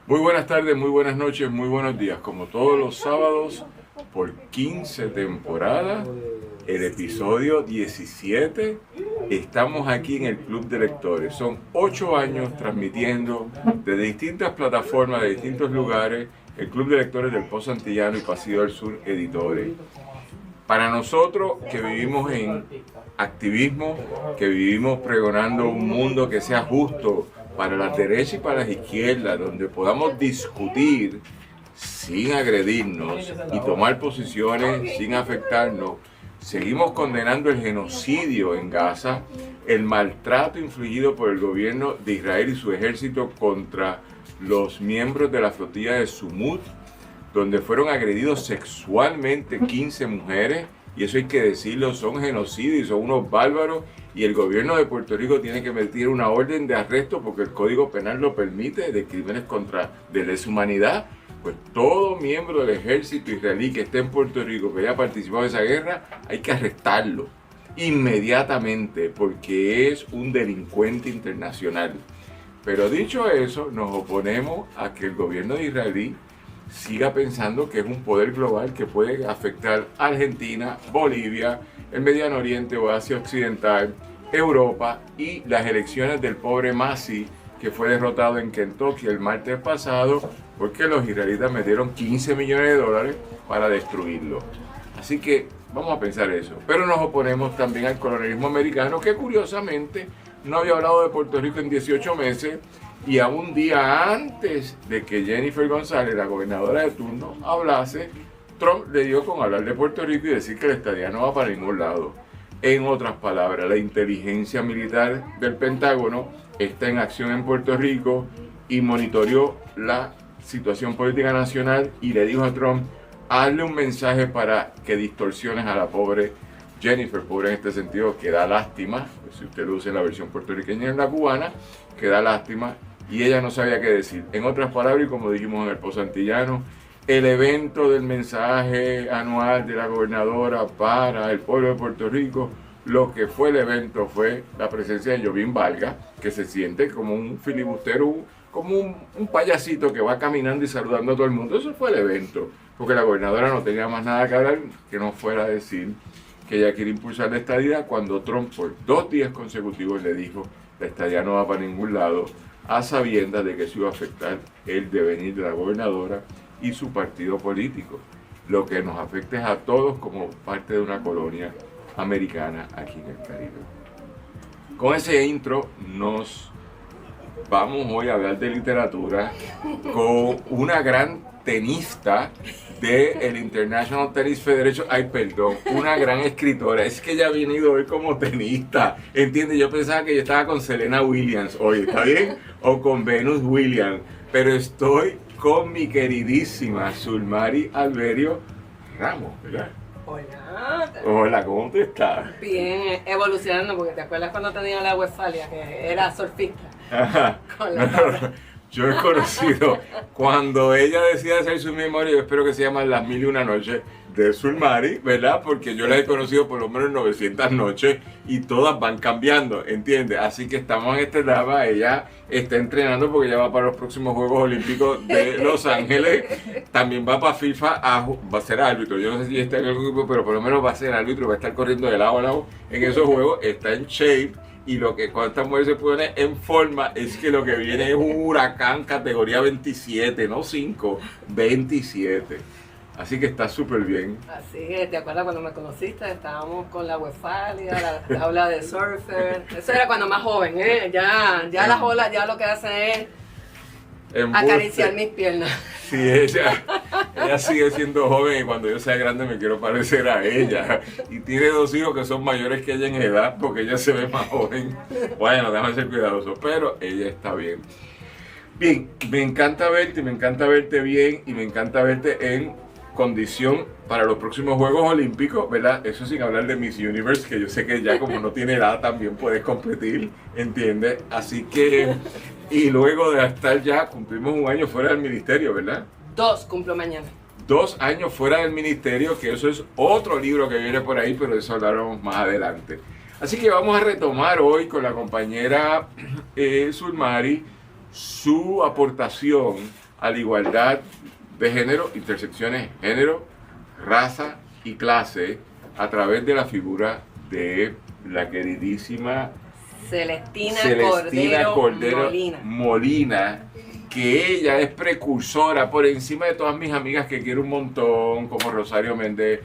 Muy buenas tardes, muy buenas noches, muy buenos días. Como todos los sábados, por 15 temporadas, el episodio 17, estamos aquí en el Club de Lectores. Son 8 años transmitiendo desde distintas plataformas, de distintos lugares, el Club de Lectores del Pozo Antillano y Pasillo del Sur Editores. Para nosotros que vivimos en activismo, que vivimos pregonando un mundo que sea justo para la derecha y para las izquierdas, donde podamos discutir sin agredirnos y tomar posiciones sin afectarnos, seguimos condenando el genocidio en Gaza, el maltrato infligido por el gobierno de Israel y su ejército contra los miembros de la flotilla de Sumut, donde fueron agredidos sexualmente 15 mujeres, y eso hay que decirlo, son genocidios, son unos bárbaros, y el gobierno de Puerto Rico tiene que emitir una orden de arresto porque el Código Penal lo permite, de crímenes contra de lesa humanidad. Pues todo miembro del ejército israelí que esté en Puerto Rico, que haya participado en esa guerra, hay que arrestarlo inmediatamente porque es un delincuente internacional. Pero dicho eso, nos oponemos a que el gobierno de israelí siga pensando que es un poder global que puede afectar a Argentina, Bolivia, el Mediano Oriente o Asia Occidental, Europa y las elecciones del pobre Massi, que fue derrotado en Kentucky el martes pasado porque los israelitas metieron 15 millones de dólares para destruirlo. Así que vamos a pensar eso. Pero nos oponemos también al colonialismo americano, que curiosamente no había hablado de Puerto Rico en 18 meses, y a un día antes de que Jennifer González, la gobernadora de turno, hablase, Trump le dio con hablar de Puerto Rico y decir que la estadía no va para ningún lado. En otras palabras, la inteligencia militar del Pentágono está en acción en Puerto Rico y monitoreó la situación política nacional y le dijo a Trump: hazle un mensaje para que distorsiones a la pobre Jennifer, pobre en este sentido, que da lástima, pues si usted lo usa en la versión puertorriqueña y en la cubana, que da lástima, y ella no sabía qué decir. En otras palabras, y como dijimos en el Pozo Antillano, el evento del mensaje anual de la gobernadora para el pueblo de Puerto Rico, lo que fue el evento fue la presencia de Jovín Vargas, que se siente como un filibustero, como un payasito que va caminando y saludando a todo el mundo. Eso fue el evento, porque la gobernadora no tenía más nada que hablar que no fuera a decir que ella quiere impulsar la estadidad, cuando Trump por 2 días consecutivos le dijo: la estadidad no va para ningún lado, a sabiendas de que eso iba a afectar el devenir de la gobernadora y su partido político. Lo que nos afecta es a todos como parte de una colonia americana aquí en el Caribe. Con ese intro nos vamos hoy a hablar de literatura con una gran tenista del International Tennis Federation, una gran escritora. Es que ella ha venido hoy como tenista, ¿entiendes? Yo pensaba que yo estaba con Serena Williams hoy, ¿está bien? O con Venus Williams, pero estoy con mi queridísima Sulmari Alberio Ramos, ¿verdad? Hola. Hola, ¿cómo tú estás? Bien, evolucionando, porque te acuerdas cuando tenía la Westfalia, que era surfista. Ajá. Con la tabla. Yo he conocido, cuando ella decida hacer su memoria, yo espero que se llama Las Mil y Una Noches de Sulmari, ¿verdad? Porque yo la he conocido por lo menos 900 noches y todas van cambiando, ¿entiendes? Así que estamos en esta etapa, ella está entrenando porque ya va para los próximos Juegos Olímpicos de Los Ángeles, también va para FIFA, va a ser árbitro, yo no sé si está en el grupo, pero por lo menos va a ser árbitro, va a estar corriendo de lado a lado en esos juegos, está en shape. Y lo que cuando esta mujer se pone en forma es que lo que viene es un huracán categoría 27, no 5, 27. Así que está súper bien. Así que, ¿te acuerdas cuando me conociste? Estábamos con la Westfalia, la tabla de surfer. Eso era cuando más joven, ¿eh? Ya las olas ya lo que hacen es acariciar mis piernas. Sí, ella sigue siendo joven y cuando yo sea grande me quiero parecer a ella. Y tiene 2 hijos que son mayores que ella en edad porque ella se ve más joven. Bueno, déjame ser cuidadoso, pero ella está bien. Bien, me encanta verte bien y me encanta verte en condición para los próximos Juegos Olímpicos, ¿verdad? Eso sin hablar de Miss Universe, que yo sé que ya como no tiene edad también puedes competir, ¿entiendes? Así que, y luego de estar ya, cumplimos 1 año fuera del ministerio, ¿verdad? 2 cumplo mañana. 2 años fuera del ministerio, que eso es otro libro que viene por ahí, pero de eso hablaremos más adelante. Así que vamos a retomar hoy con la compañera Sulmari su aportación a la igualdad de género, intersecciones género, raza y clase a través de la figura de la queridísima Celestina Cordero Molina, que ella es precursora por encima de todas mis amigas que quiero un montón, como Rosario Méndez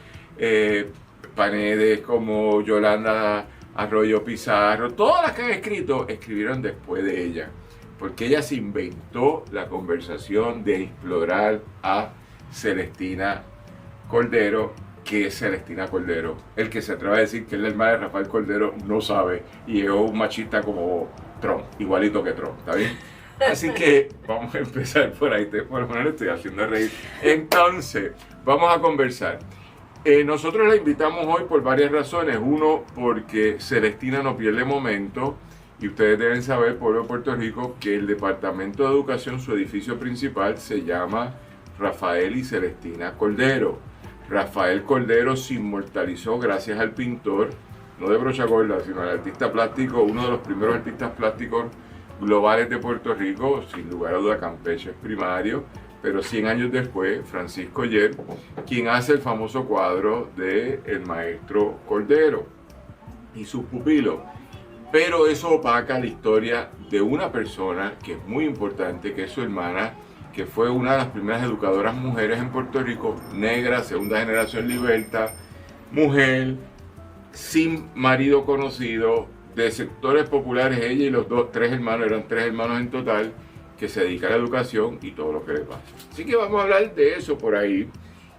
Panedes, como Yolanda Arroyo Pizarro, todas las que han escrito, escribieron después de ella, porque ella se inventó la conversación de explorar a Celestina Cordero. Que es Celestina Cordero. El que se atreve a decir que es la hermana de Rafael Cordero no sabe, y es un machista como Trump, igualito que Trump, ¿está bien? Así que vamos a empezar por ahí, por lo menos le estoy haciendo reír. Entonces, vamos a conversar. Nosotros la invitamos hoy por varias razones. Uno, porque Celestina no pierde momento, y ustedes deben saber, pueblo de Puerto Rico, que el Departamento de Educación, su edificio principal, se llama Rafael y Celestina Cordero. Rafael Cordero se inmortalizó gracias al pintor, no de brocha gorda, sino al artista plástico, uno de los primeros artistas plásticos globales de Puerto Rico, sin lugar a duda Campeche es primario, pero 100 años después, Francisco Yer, quien hace el famoso cuadro de El Maestro Cordero y sus pupilos. Pero eso opaca la historia de una persona que es muy importante, que es su hermana, que fue una de las primeras educadoras mujeres en Puerto Rico, negra, segunda generación liberta, mujer, sin marido conocido, de sectores populares, ella y los tres hermanos, eran 3 hermanos en total, que se dedican a la educación y todo lo que le pasa. Así que vamos a hablar de eso por ahí.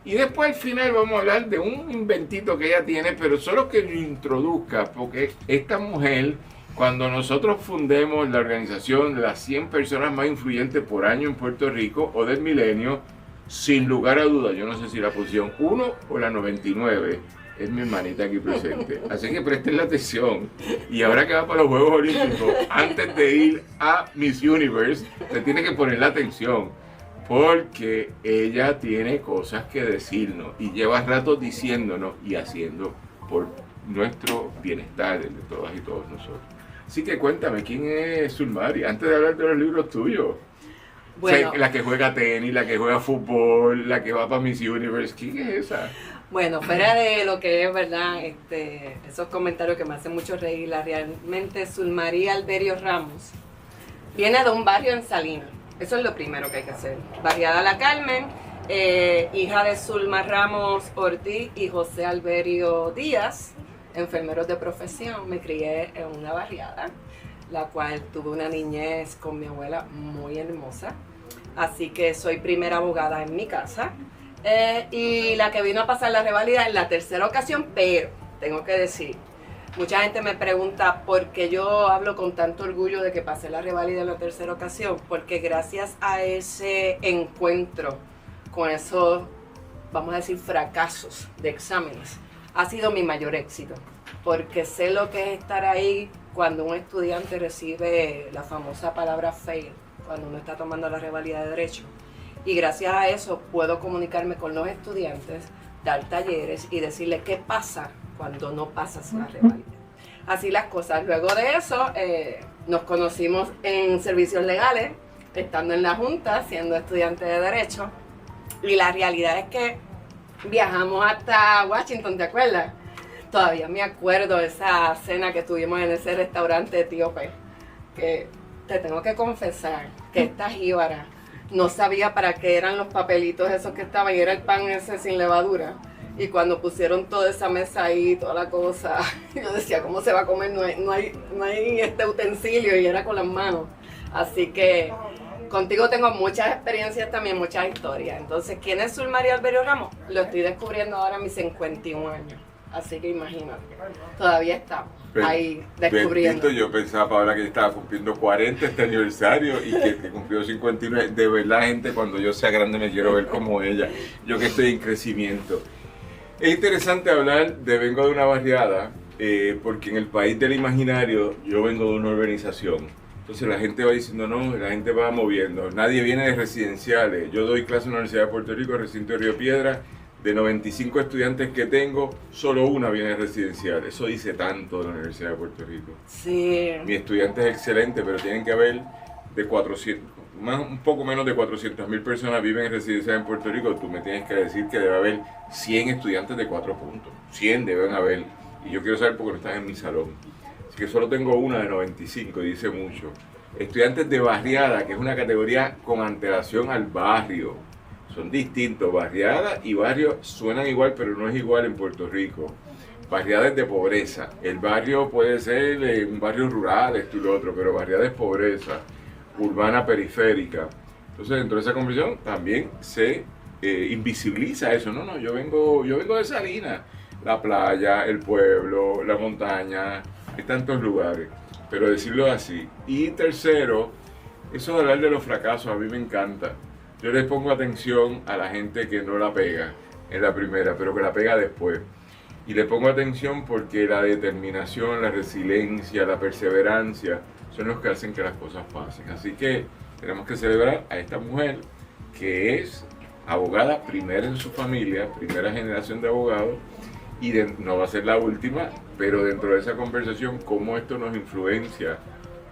Y después al final vamos a hablar de un inventito que ella tiene, pero solo que lo introduzca, porque esta mujer, cuando nosotros fundemos la organización de las 100 personas más influyentes por año en Puerto Rico o del milenio, sin lugar a dudas, yo no sé si la posición 1 o la 99, es mi hermanita aquí presente. Así que presten la atención. Y ahora que va para los Juegos Olímpicos, antes de ir a Miss Universe, se tiene que poner la atención, porque ella tiene cosas que decirnos y lleva rato diciéndonos y haciendo por nuestro bienestar, el de todas y todos nosotros. Así que cuéntame, ¿quién es Sulmari? Antes de hablar de los libros tuyos. Bueno, o sea, la que juega tenis, la que juega fútbol, la que va para Miss Universe, ¿quién es esa? Bueno, fuera de lo que es verdad, esos comentarios que me hacen mucho reír, realmente Sulmari Alberio Ramos viene de un barrio en Salinas. Eso es lo primero que hay que hacer. Barriada La Carmen, hija de Zulma Ramos Ortiz y José Alberio Díaz, enfermeros de profesión. Me crié en una barriada, la cual tuve una niñez con mi abuela muy hermosa. Así que soy primera abogada en mi casa. Y la que vino a pasar la reválida en la tercera ocasión, pero tengo que decir, mucha gente me pregunta por qué yo hablo con tanto orgullo de que pasé la reválida en la tercera ocasión, porque gracias a ese encuentro con esos, vamos a decir, fracasos de exámenes, ha sido mi mayor éxito, porque sé lo que es estar ahí cuando un estudiante recibe la famosa palabra fail, cuando uno está tomando la reválida de Derecho. Y gracias a eso puedo comunicarme con los estudiantes, dar talleres y decirles qué pasa cuando no pasas la reválida. Así las cosas. Luego de eso nos conocimos en servicios legales, estando en la Junta, siendo estudiante de Derecho. Y la realidad es que viajamos hasta Washington, ¿te acuerdas? Todavía me acuerdo de esa cena que tuvimos en ese restaurante etíope, que te tengo que confesar que esta jíbara no sabía para qué eran los papelitos esos que estaban, y era el pan ese sin levadura. Y cuando pusieron toda esa mesa ahí, toda la cosa, yo decía, ¿cómo se va a comer? No hay este utensilio, y era con las manos. Así que contigo tengo muchas experiencias también, muchas historias. Entonces, ¿quién es Sulmari Alberio Ramos? Lo estoy descubriendo ahora a mis 51 años. Así que imagínate, todavía estamos ahí descubriendo. Bendito, yo pensaba, Paola, que estaba cumpliendo 40 este aniversario y que cumplió 59. De verdad, gente, cuando yo sea grande me quiero ver como ella. Yo que estoy en crecimiento. Es interesante hablar de vengo de una barriada, porque en el país del imaginario yo vengo de una urbanización. Entonces la gente va diciendo, no, la gente va moviendo. Nadie viene de residenciales. Yo doy clase en la Universidad de Puerto Rico, recinto de Río Piedra. De 95 estudiantes que tengo, solo una viene de residencial. Eso dice tanto de la Universidad de Puerto Rico. Sí. Mi estudiante es excelente, pero tienen que haber de 400, un poco menos de 400.000 personas viven en residencias en Puerto Rico, tú me tienes que decir que debe haber 100 estudiantes de 4 puntos. 100 deben haber. Y yo quiero saber por qué no están en mi salón. Así que solo tengo una de 95 y dice mucho. Estudiantes de barriada, que es una categoría con antelación al barrio. Son distintos. Barriada y barrio suenan igual, pero no es igual en Puerto Rico. Barriada es de pobreza. El barrio puede ser un barrio rural, esto y lo otro, pero barriada es pobreza, urbana periférica. Entonces, dentro de esa conversión también se invisibiliza eso. No, yo vengo de Salinas. La playa, el pueblo, la montaña, hay tantos lugares. Pero decirlo así. Y tercero, eso de hablar de los fracasos a mí me encanta. Yo les pongo atención a la gente que no la pega en la primera, pero que la pega después. Y le pongo atención porque la determinación, la resiliencia, la perseverancia son los que hacen que las cosas pasen. Así que tenemos que celebrar a esta mujer que es abogada primera en su familia, primera generación de abogados, y no va a ser la última, pero dentro de esa conversación, cómo esto nos influencia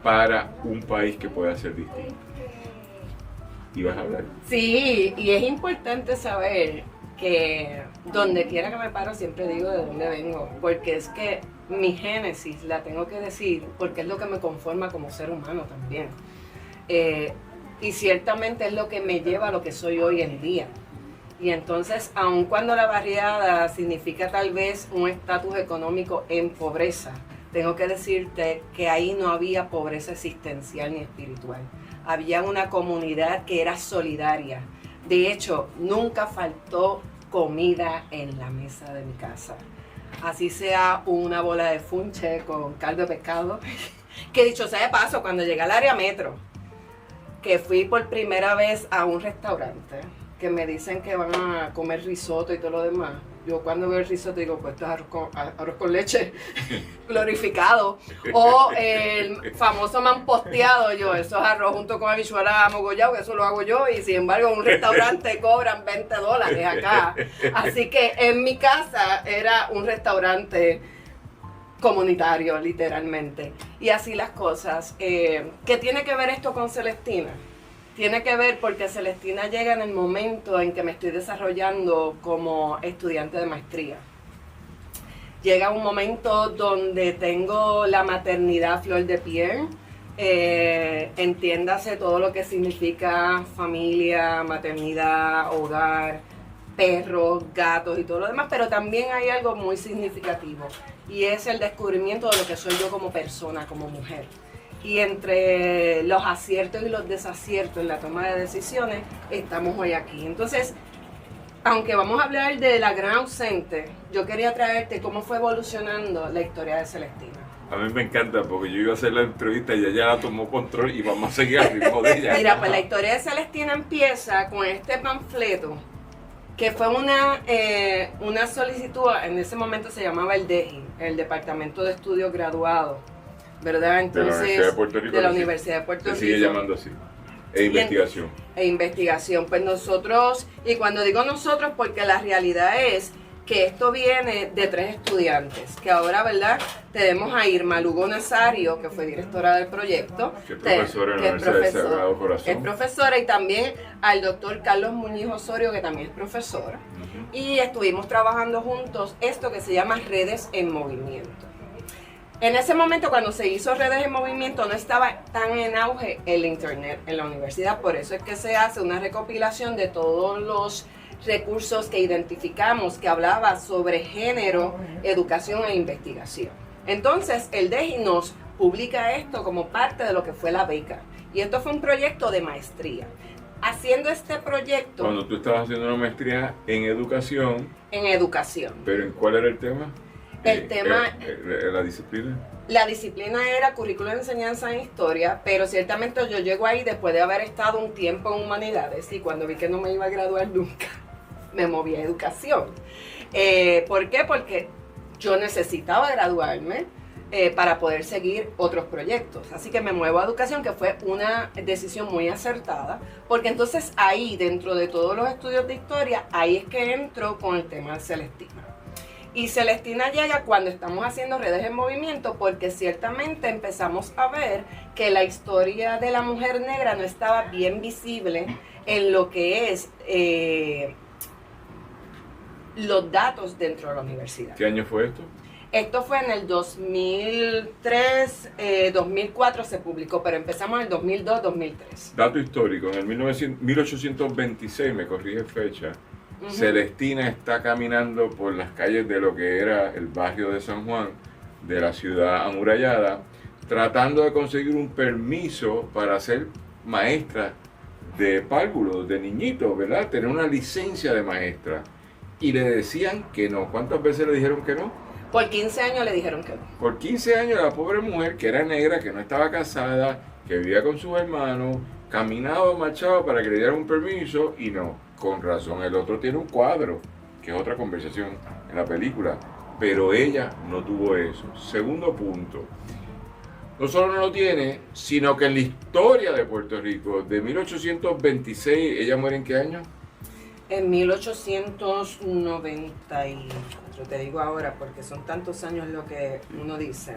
para un país que pueda ser distinto. ¿Y vas a hablar? Sí, y es importante saber que donde quiera que me paro siempre digo de dónde vengo, porque es que mi génesis la tengo que decir, porque es lo que me conforma como ser humano también. Y ciertamente es lo que me lleva a lo que soy hoy en día. Y entonces, aun cuando la barriada significa tal vez un estatus económico en pobreza, tengo que decirte que ahí no había pobreza existencial ni espiritual. Había una comunidad que era solidaria. De hecho, nunca faltó comida en la mesa de mi casa. Así sea una bola de funche con caldo de pescado. Que dicho sea de paso, cuando llegué al área metro, que fui por primera vez a un restaurante, que me dicen que van a comer risotto y todo lo demás. Yo cuando veo el risotto digo, pues esto es arroz con leche glorificado. O el famoso mamposteado, eso es arroz junto con habichuelas mogollado, que eso lo hago yo. Y sin embargo en un restaurante cobran $20 acá. Así que en mi casa era un restaurante comunitario, literalmente. Y así las cosas. ¿Qué tiene que ver esto con Celestina? Tiene que ver porque Celestina llega en el momento en que me estoy desarrollando como estudiante de maestría. Llega un momento donde tengo la maternidad a flor de piel, entiéndase todo lo que significa familia, maternidad, hogar, perros, gatos y todo lo demás, pero también hay algo muy significativo y es el descubrimiento de lo que soy yo como persona, como mujer. Y entre los aciertos y los desaciertos en la toma de decisiones, estamos hoy aquí. Entonces, aunque vamos a hablar de la gran ausente, yo quería traerte cómo fue evolucionando la historia de Celestina. A mí me encanta porque yo iba a hacer la entrevista y ella la tomó control y vamos a seguir al ritmo de ella. Mira, pues la historia de Celestina empieza con este panfleto, que fue una solicitud, en ese momento se llamaba el DEGI, el Departamento de Estudios Graduados, ¿verdad? Entonces, de la Universidad de Puerto Rico. Se sigue llamando así. Investigación. Investigación. Pues nosotros, y cuando digo nosotros, porque la realidad es que esto viene de 3 estudiantes, que ahora, ¿verdad? Tenemos a Irma Lugo Nazario, que fue directora del proyecto. Que es profesora en la Universidad de Sagrado Corazón. Es profesora, y también al doctor Carlos Muñiz Osorio, que también es profesor. Y estuvimos trabajando juntos esto que se llama Redes en Movimiento. En ese momento, cuando se hizo Redes en Movimiento, no estaba tan en auge el internet en la universidad. Por eso es que se hace una recopilación de todos los recursos que identificamos que hablaba sobre género, educación e investigación. Entonces, el DEGI nos publica esto como parte de lo que fue la beca. Y esto fue un proyecto de maestría. Haciendo este proyecto... Cuando tú estabas haciendo una maestría en educación... En educación. ¿Pero en cuál era el tema? El tema... ¿La disciplina? La disciplina era currículo de enseñanza en historia, pero ciertamente yo llego ahí después de haber estado un tiempo en humanidades y cuando vi que no me iba a graduar nunca, me moví a educación. ¿Por qué? Porque yo necesitaba graduarme para poder seguir otros proyectos. Así que me muevo a educación, que fue una decisión muy acertada, porque entonces ahí, dentro de todos los estudios de historia, ahí es que entro con el tema de Celestina. Y Celestina llega cuando estamos haciendo Redes en Movimiento, porque ciertamente empezamos a ver que la historia de la mujer negra no estaba bien visible en lo que es los datos dentro de la universidad. ¿Qué año fue esto? Esto fue en el 2003, 2004 se publicó, pero empezamos en el 2002, 2003. Dato histórico, en el 1826, me corrige fecha, Celestina está caminando por las calles de lo que era el barrio de San Juan, de la ciudad amurallada, tratando de conseguir un permiso para ser maestra de párvulos, de niñitos, ¿verdad? Tener una licencia de maestra. Y le decían que no. ¿Cuántas veces le dijeron que no? Por 15 años le dijeron que no. Por 15 años la pobre mujer, que era negra, que no estaba casada, que vivía con sus hermanos, caminaba, marchaba para que le dieran un permiso y no. Con razón, el otro tiene un cuadro, que es otra conversación en la película, pero ella no tuvo eso. Segundo punto, no solo no lo tiene, sino que en la historia de Puerto Rico, de 1826, ¿ella muere en qué año? En 1894, te digo ahora, porque son tantos años lo que uno dice.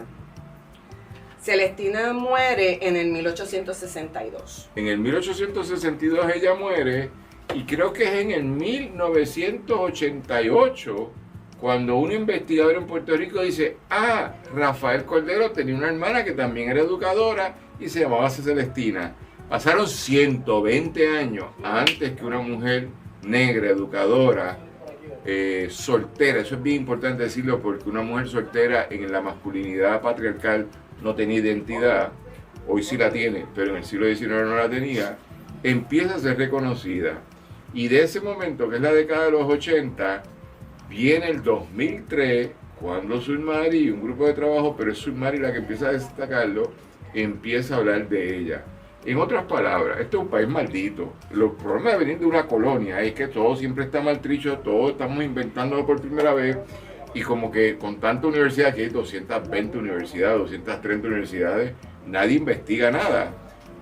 Celestina muere en el 1862. En el 1862 ella muere, y creo que es en el 1988 cuando un investigador en Puerto Rico dice, Rafael Cordero tenía una hermana que también era educadora y se llamaba Celestina. Pasaron 120 años antes que una mujer negra, educadora, soltera, eso es bien importante decirlo porque una mujer soltera en la masculinidad patriarcal no tenía identidad, hoy sí la tiene, pero en el siglo XIX no la tenía, empieza a ser reconocida. Y de ese momento, que es la década de los 80, viene el 2003, cuando Sulmari y un grupo de trabajo, pero es Sulmari la que empieza a destacarlo, empieza a hablar de ella. En otras palabras, este es un país maldito. Los problemas de venir de una colonia es que todo siempre está maltrecho, todo estamos inventándolo por primera vez, y como que con tanta universidad, que hay 220 universidades, 230 universidades, nadie investiga nada.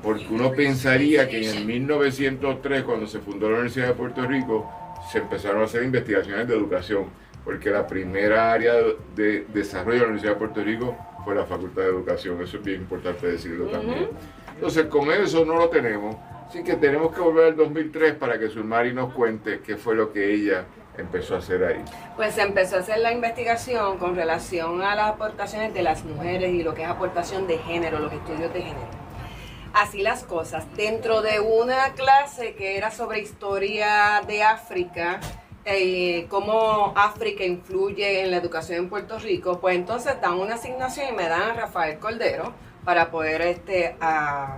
Porque uno pensaría que en el 1903, cuando se fundó la Universidad de Puerto Rico, se empezaron a hacer investigaciones de educación, porque la primera área de desarrollo de la Universidad de Puerto Rico fue la Facultad de Educación. Eso es bien importante decirlo también. Entonces, con eso no lo tenemos, así que tenemos que volver al 2003 para que Sulmari nos cuente qué fue lo que ella empezó a hacer ahí. Pues se empezó a hacer la investigación con relación a las aportaciones de las mujeres y lo que es aportación de género, los estudios de género. Así las cosas, dentro de una clase que era sobre historia de África, cómo África influye en la educación en Puerto Rico, pues entonces dan una asignación y me dan a Rafael Cordero para poder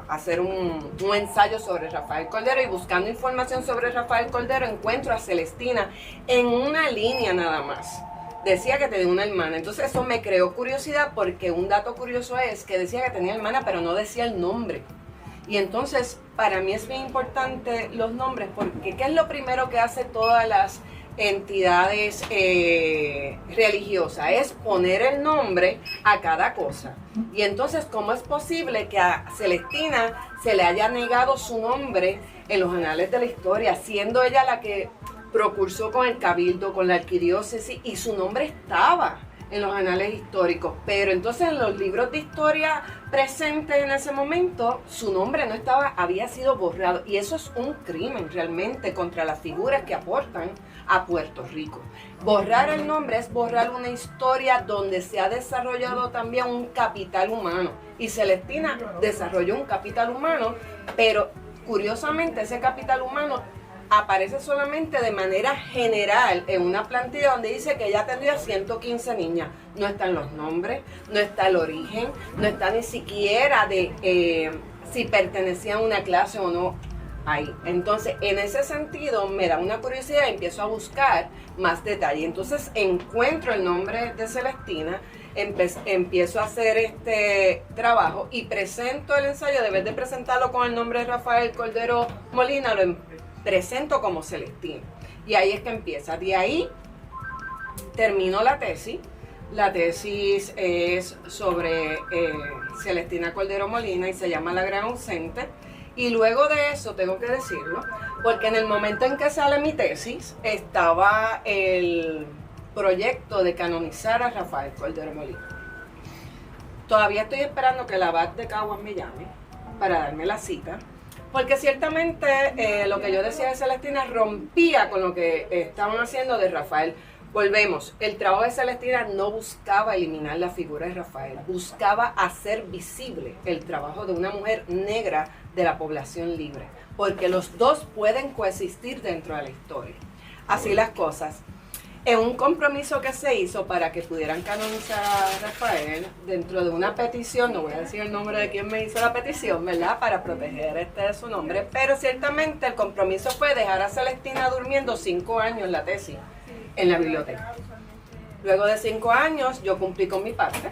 hacer un ensayo sobre Rafael Cordero, y buscando información sobre Rafael Cordero encuentro a Celestina en una línea nada más. Decía que tenía una hermana, entonces eso me creó curiosidad porque un dato curioso es que decía que tenía hermana pero no decía el nombre. Y entonces para mí es bien importante los nombres porque ¿qué es lo primero que hace todas las entidades religiosas? Es poner el nombre a cada cosa. Y entonces, ¿cómo es posible que a Celestina se le haya negado su nombre en los anales de la historia, siendo ella la que procursó con el cabildo, con la arquidiócesis, y su nombre estaba en los anales históricos? Pero entonces en los libros de historia presentes en ese momento, su nombre no estaba, había sido borrado. Y eso es un crimen realmente contra las figuras que aportan a Puerto Rico. Borrar el nombre es borrar una historia donde se ha desarrollado también un capital humano. Y Celestina desarrolló un capital humano, pero curiosamente ese capital humano aparece solamente de manera general en una plantilla donde dice que ella tendría 115 niñas. No están los nombres, no está el origen, no está ni siquiera de si pertenecían a una clase o no ahí. Entonces, en ese sentido, me da una curiosidad y empiezo a buscar más detalle. Entonces, encuentro el nombre de Celestina, empiezo a hacer este trabajo y presento el ensayo. De vez de presentarlo con el nombre de Rafael Cordero Molina, lo presento como Celestina. Y ahí es que empieza. De ahí termino la tesis. La tesis es sobre Celestina Cordero Molina y se llama La Gran Ausente. Y luego de eso, tengo que decirlo, porque en el momento en que sale mi tesis, estaba el proyecto de canonizar a Rafael Cordero Molina. Todavía estoy esperando que el abad de Caguas me llame para darme la cita, porque ciertamente lo que yo decía de Celestina rompía con lo que estaban haciendo de Rafael. Volvemos, el trabajo de Celestina no buscaba eliminar la figura de Rafael, buscaba hacer visible el trabajo de una mujer negra de la población libre, porque los dos pueden coexistir dentro de la historia. Así las cosas. En un compromiso que se hizo para que pudieran canonizar a Rafael, dentro de una petición, no voy a decir el nombre de quien me hizo la petición, ¿verdad?, para proteger su nombre, pero ciertamente el compromiso fue dejar a Celestina durmiendo 5 años la tesis en la biblioteca. Luego de 5 años yo cumplí con mi parte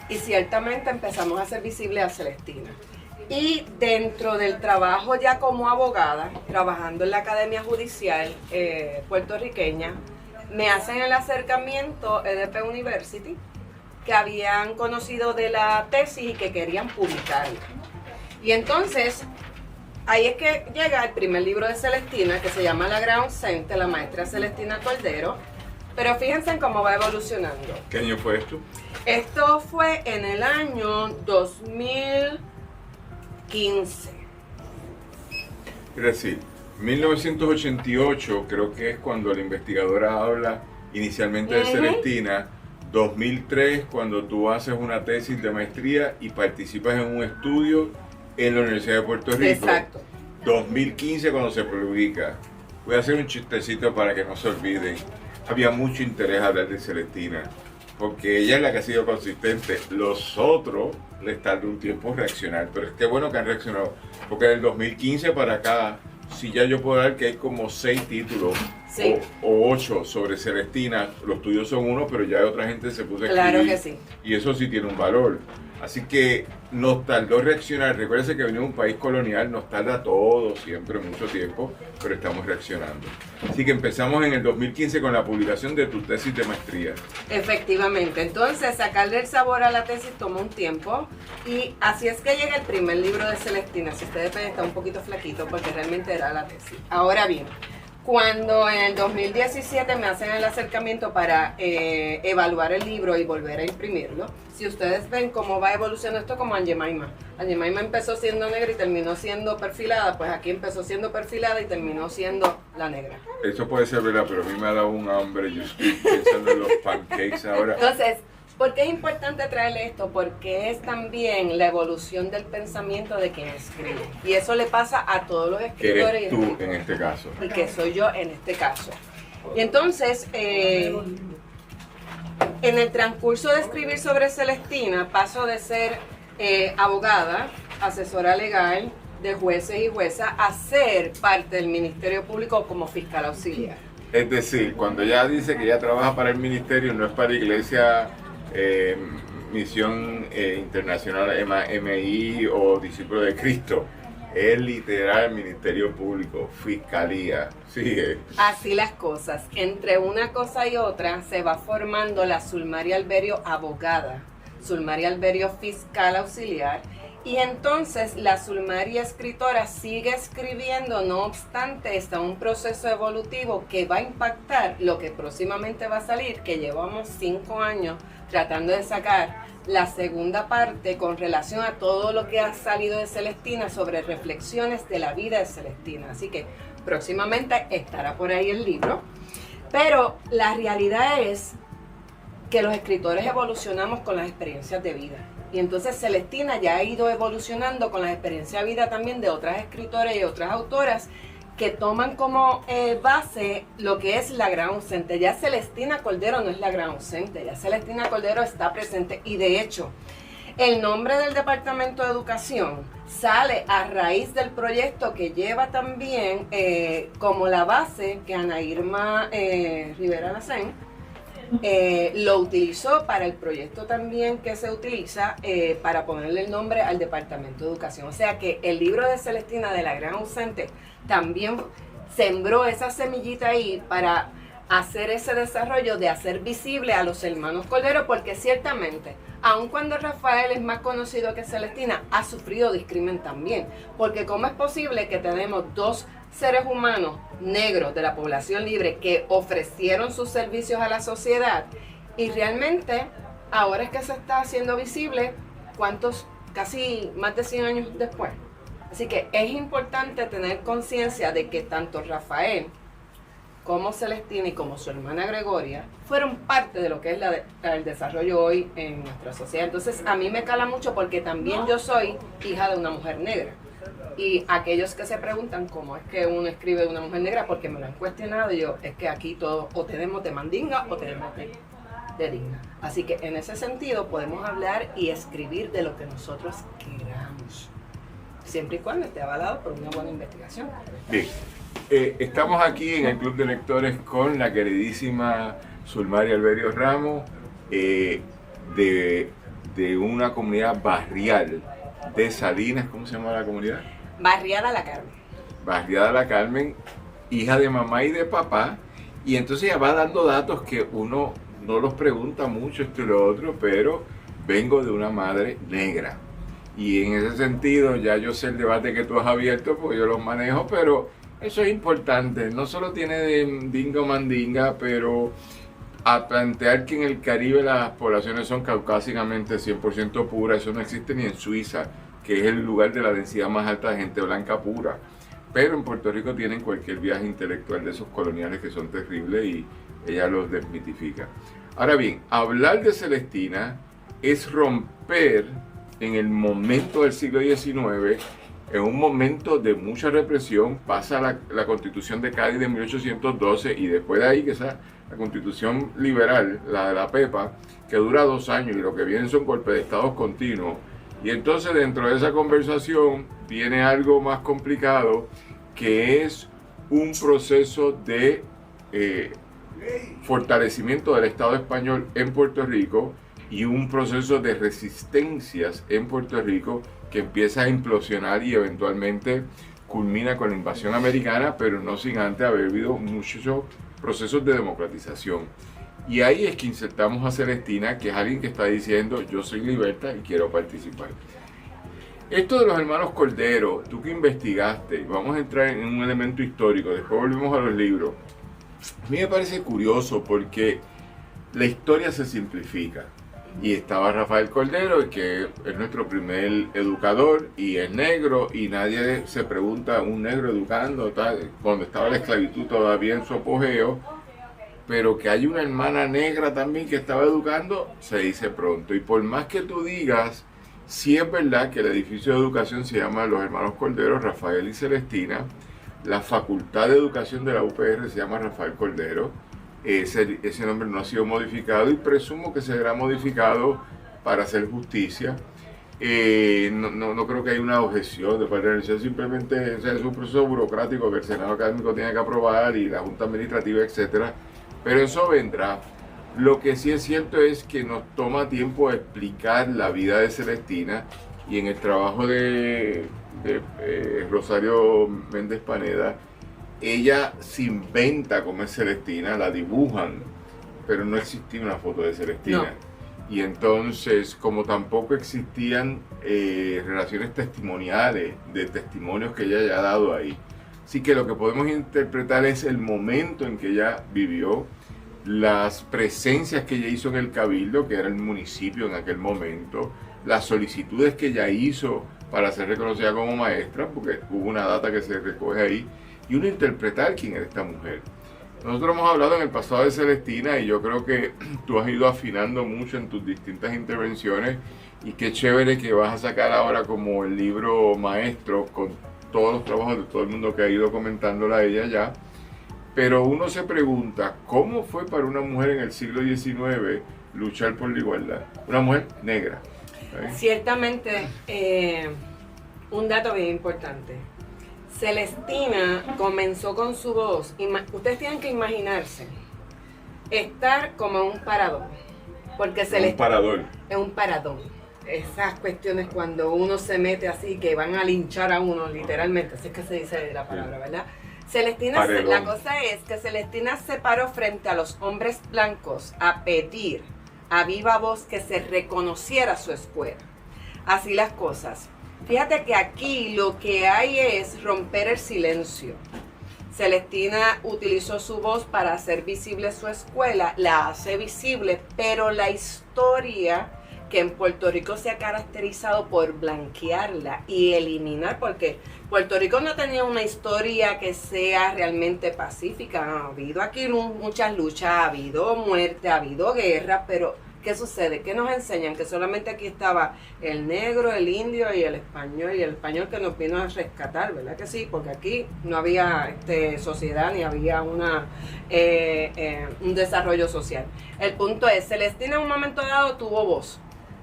y ciertamente empezamos a hacer visible a Celestina. Y dentro del trabajo ya como abogada, trabajando en la Academia Judicial puertorriqueña, me hacen el acercamiento EDP University, que habían conocido de la tesis y que querían publicarla. Y entonces, ahí es que llega el primer libro de Celestina, que se llama La Gran Ausente, la maestra Celestina Cordero. Pero fíjense en cómo va evolucionando. ¿Qué año fue esto? Esto fue en el año 2015. Es decir, 1988 creo que es cuando la investigadora habla inicialmente de Celestina. 2003 cuando tú haces una tesis de maestría y participas en un estudio en la Universidad de Puerto Rico. Exacto. 2015 cuando se publica. Voy a hacer un chistecito para que no se olviden. Había mucho interés a hablar de Celestina, porque ella es la que ha sido consistente. Los otros les tardó un tiempo reaccionar, pero es que bueno que han reaccionado, porque del 2015 para acá, si ya yo puedo dar que hay como 6 títulos, sí, o 8 sobre Celestina. Los tuyos son 1, pero ya otra gente se puso a escribir. Claro que sí. Y eso sí tiene un valor. Así que nos tardó reaccionar. Recuérdense que venimos de un país colonial, nos tarda todo, siempre, mucho tiempo, pero estamos reaccionando. Así que empezamos en el 2015 con la publicación de tu tesis de maestría. Efectivamente. Entonces, sacarle el sabor a la tesis tomó un tiempo y así es que llega el primer libro de Celestina. Si ustedes ven, está un poquito flaquito porque realmente era la tesis. Ahora bien, cuando en el 2017 me hacen el acercamiento para evaluar el libro y volver a imprimirlo, si ustedes ven cómo va evolucionando esto como Aunt Jemima. Aunt Jemima empezó siendo negra y terminó siendo perfilada, pues aquí empezó siendo perfilada y terminó siendo la negra. Eso puede ser verdad, pero a mí me ha dado un hambre, yo estoy pensando en los pancakes ahora. Entonces, ¿por qué es importante traerle esto? Porque es también la evolución del pensamiento de quien escribe. Y eso le pasa a todos los escritores. Que eres tú en este caso. Y que soy yo en este caso. Y entonces, en el transcurso de escribir sobre Celestina, paso de ser abogada, asesora legal de jueces y juezas, a ser parte del Ministerio Público como fiscal auxiliar. Es decir, cuando ella dice que ella trabaja para el ministerio, no es para Iglesia Misión Internacional MI o Discípulo de Cristo, es literal Ministerio Público, Fiscalía. Sigue. Así las cosas. Entre una cosa y otra se va formando la Zulmaria Alberio abogada, Zulmaria Alberio fiscal auxiliar, y entonces la Zulmaria escritora sigue escribiendo, no obstante está un proceso evolutivo que va a impactar lo que próximamente va a salir, que llevamos 5 años tratando de sacar la segunda parte con relación a todo lo que ha salido de Celestina sobre reflexiones de la vida de Celestina. Así que próximamente estará por ahí el libro. Pero la realidad es que los escritores evolucionamos con las experiencias de vida. Y entonces Celestina ya ha ido evolucionando con las experiencias de vida también de otras escritoras y otras autoras que toman como base lo que es la gran ausente. Ya Celestina Cordero no es la gran ausente, ya Celestina Cordero está presente y de hecho el nombre del Departamento de Educación sale a raíz del proyecto que lleva también como la base que Ana Irma Rivera Lacén lo utilizó para el proyecto también que se utiliza para ponerle el nombre al Departamento de Educación. O sea que el libro de Celestina de la Gran Ausente también sembró esa semillita ahí para hacer ese desarrollo de hacer visible a los hermanos Cordero, porque ciertamente aun cuando Rafael es más conocido que Celestina, ha sufrido discrimen también. Porque ¿cómo es posible que tenemos dos seres humanos negros de la población libre que ofrecieron sus servicios a la sociedad y realmente ahora es que se está haciendo visible casi más de 100 años después? Así que es importante tener conciencia de que tanto Rafael como Celestina y como su hermana Gregoria fueron parte de lo que es el desarrollo hoy en nuestra sociedad. Entonces a mí me cala mucho porque también yo soy hija de una mujer negra. Y aquellos que se preguntan cómo es que uno escribe de una mujer negra, porque me lo han cuestionado, y yo, es que aquí todos o tenemos de mandinga o tenemos de digna. Así que en ese sentido podemos hablar y escribir de lo que nosotros queramos, siempre y cuando esté avalado por una buena investigación. Bien. Estamos aquí en el Club de Lectores con la queridísima Zulmari Alberio Ramos, de una comunidad barrial de Salinas. ¿Cómo se llama la comunidad? Barriada La Carmen. Barriada La Carmen, hija de mamá y de papá, y entonces ya va dando datos que uno no los pregunta mucho esto y lo otro, pero vengo de una madre negra. Y en ese sentido ya yo sé el debate que tú has abierto, porque yo los manejo, pero eso es importante. No solo tiene de dinga o mandinga, pero a plantear que en el Caribe las poblaciones son caucásicamente 100% puras, eso no existe ni en Suiza, que es el lugar de la densidad más alta de gente blanca pura. Pero en Puerto Rico tienen cualquier viaje intelectual de esos coloniales que son terribles y ella los desmitifica. Ahora bien, hablar de Celestina es romper en el momento del siglo XIX, en un momento de mucha represión. Pasa la Constitución de Cádiz de 1812 y después de ahí que esa la Constitución liberal, la de la Pepa, que dura 2 años y lo que vienen son golpes de estados continuos. Y entonces dentro de esa conversación viene algo más complicado, que es un proceso de fortalecimiento del Estado español en Puerto Rico y un proceso de resistencias en Puerto Rico que empieza a implosionar y eventualmente culmina con la invasión americana, pero no sin antes haber habido muchos procesos de democratización. Y ahí es que insertamos a Celestina, que es alguien que está diciendo, yo soy liberta y quiero participar. Esto de los hermanos Cordero, tú que investigaste, vamos a entrar en un elemento histórico, después volvemos a los libros. A mí me parece curioso porque la historia se simplifica. Y estaba Rafael Cordero, que es nuestro primer educador, y es negro, y nadie se pregunta, un negro educando, tal, cuando estaba la esclavitud todavía en su apogeo, pero que hay una hermana negra también que estaba educando, se dice pronto. Y por más que tú digas, sí es verdad que el edificio de educación se llama Los Hermanos Cordero, Rafael y Celestina, la Facultad de Educación de la UPR se llama Rafael Cordero. Ese nombre no ha sido modificado y presumo que será modificado para hacer justicia. No creo que haya una objeción de parte de la universidad, simplemente es un proceso burocrático que el Senado Académico tiene que aprobar y la Junta Administrativa, etcétera. Pero eso vendrá. Lo que sí es cierto es que nos toma tiempo explicar la vida de Celestina, y en el trabajo de Rosario Méndez Paneda, ella se inventa como es Celestina, la dibujan, pero no existía una foto de Celestina. No. Y entonces, como tampoco existían relaciones testimoniales de testimonios que ella haya dado ahí. Así que lo que podemos interpretar es el momento en que ella vivió, las presencias que ella hizo en el Cabildo, que era el municipio en aquel momento, las solicitudes que ella hizo para ser reconocida como maestra, porque hubo una data que se recoge ahí, y uno interpretar quién era esta mujer. Nosotros hemos hablado en el pasado de Celestina y yo creo que tú has ido afinando mucho en tus distintas intervenciones, y qué chévere que vas a sacar ahora como el libro maestro con todos los trabajos de todo el mundo que ha ido comentándola a ella ya. Pero uno se pregunta, ¿cómo fue para una mujer en el siglo XIX luchar por la igualdad? Una mujer negra. ¿Sí? Ciertamente, un dato bien importante. Celestina comenzó con su voz. Ustedes tienen que imaginarse estar como en un parador. Porque un parador. Es un parador. Esas cuestiones cuando uno se mete así, que van a linchar a uno, literalmente. Así es que se dice la palabra, ¿verdad? Celestina, la cosa es que Celestina se paró frente a los hombres blancos a pedir a viva voz que se reconociera su escuela. Así las cosas. Fíjate que aquí lo que hay es romper el silencio. Celestina utilizó su voz para hacer visible su escuela, la hace visible, pero la historia que en Puerto Rico se ha caracterizado por blanquearla y eliminar, porque Puerto Rico no tenía una historia que sea realmente pacífica. Ha habido aquí muchas luchas, ha habido muerte, ha habido guerra, pero ¿qué sucede? ¿Qué nos enseñan? Que solamente aquí estaba el negro, el indio y el español que nos vino a rescatar, ¿verdad que sí? Porque aquí no había sociedad ni había un desarrollo social. El punto es, Celestina en un momento dado tuvo voz,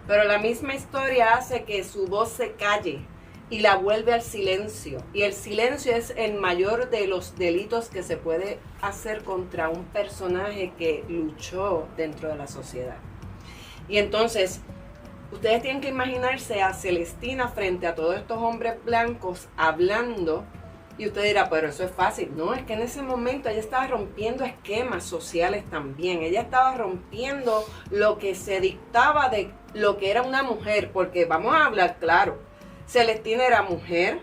pero la misma historia hace que su voz se calle y la vuelve al silencio. Y el silencio es el mayor de los delitos que se puede hacer contra un personaje que luchó dentro de la sociedad. Y entonces, ustedes tienen que imaginarse a Celestina frente a todos estos hombres blancos hablando, y usted dirá, pero eso es fácil. No, es que en ese momento ella estaba rompiendo esquemas sociales también. Ella estaba rompiendo lo que se dictaba de lo que era una mujer, porque vamos a hablar claro, Celestina era mujer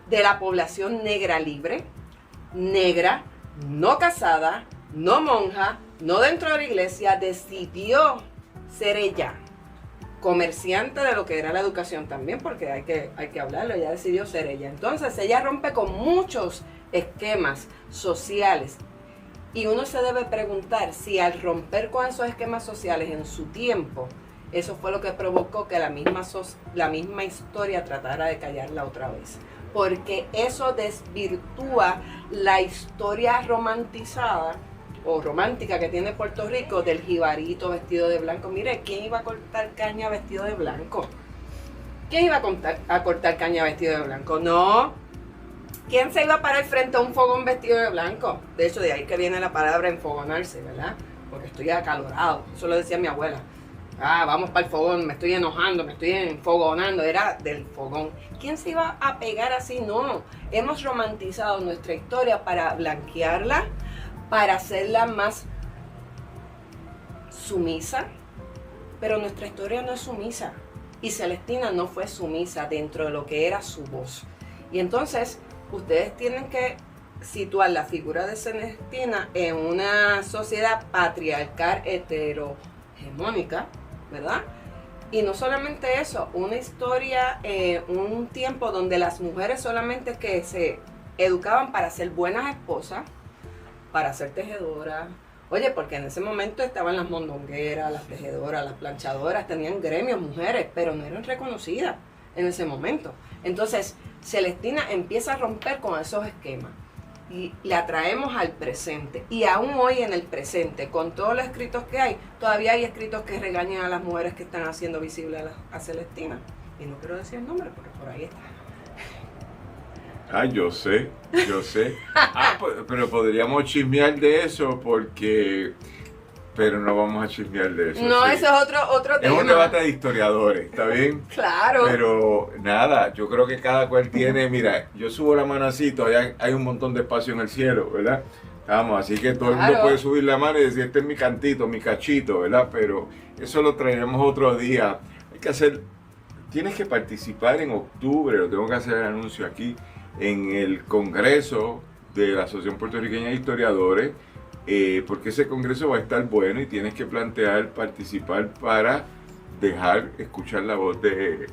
de la población negra libre, negra, no casada, no monja, no dentro de la iglesia, decidió ser ella, comerciante de lo que era la educación también, porque hay que hablarlo, ella decidió ser ella. Entonces ella rompe con muchos esquemas sociales y uno se debe preguntar si al romper con esos esquemas sociales en su tiempo, eso fue lo que provocó que la misma historia tratara de callarla otra vez, porque eso desvirtúa la historia romantizada o romántica que tiene Puerto Rico del jibarito vestido de blanco. Mire, ¿quién iba a cortar caña vestido de blanco? ¿Quién iba a cortar caña vestido de blanco? No. ¿Quién se iba a parar frente a un fogón vestido de blanco? De hecho, de ahí que viene la palabra enfogonarse, ¿verdad? Porque estoy acalorado. Eso lo decía mi abuela. Vamos para el fogón, me estoy enojando, me estoy enfogonando. Era del fogón. ¿Quién se iba a pegar así? No. Hemos romantizado nuestra historia para blanquearla, para hacerla más sumisa, pero nuestra historia no es sumisa y Celestina no fue sumisa dentro de lo que era su voz. Y entonces ustedes tienen que situar la figura de Celestina en una sociedad patriarcal heterohegemónica, ¿verdad? Y no solamente eso, una historia, un tiempo donde las mujeres solamente que se educaban para ser buenas esposas, para ser tejedoras. Oye, porque en ese momento estaban las mondongueras, las tejedoras, las planchadoras, tenían gremios mujeres, pero no eran reconocidas en ese momento. Entonces, Celestina empieza a romper con esos esquemas y la traemos al presente. Y aún hoy en el presente, con todos los escritos que hay, todavía hay escritos que regañan a las mujeres que están haciendo visible a Celestina. Y no quiero decir el nombre porque por ahí está. Yo sé. Pero podríamos chismear de eso porque... Pero no vamos a chismear de eso. No, sí. Eso es otro tema. Es un debate de historiadores, ¿está bien? Claro. Pero nada, yo creo que cada cual tiene... Mira, yo subo la mano así, todavía hay un montón de espacio en el cielo, ¿verdad? Vamos, así que todo el mundo puede subir la mano y decir, este es mi cantito, mi cachito, ¿verdad? Pero eso lo traeremos otro día. Hay que hacer... Tienes que participar en octubre, lo tengo que hacer el anuncio aquí, en el Congreso de la Asociación Puertorriqueña de Historiadores, porque ese congreso va a estar bueno y tienes que participar para escuchar la voz de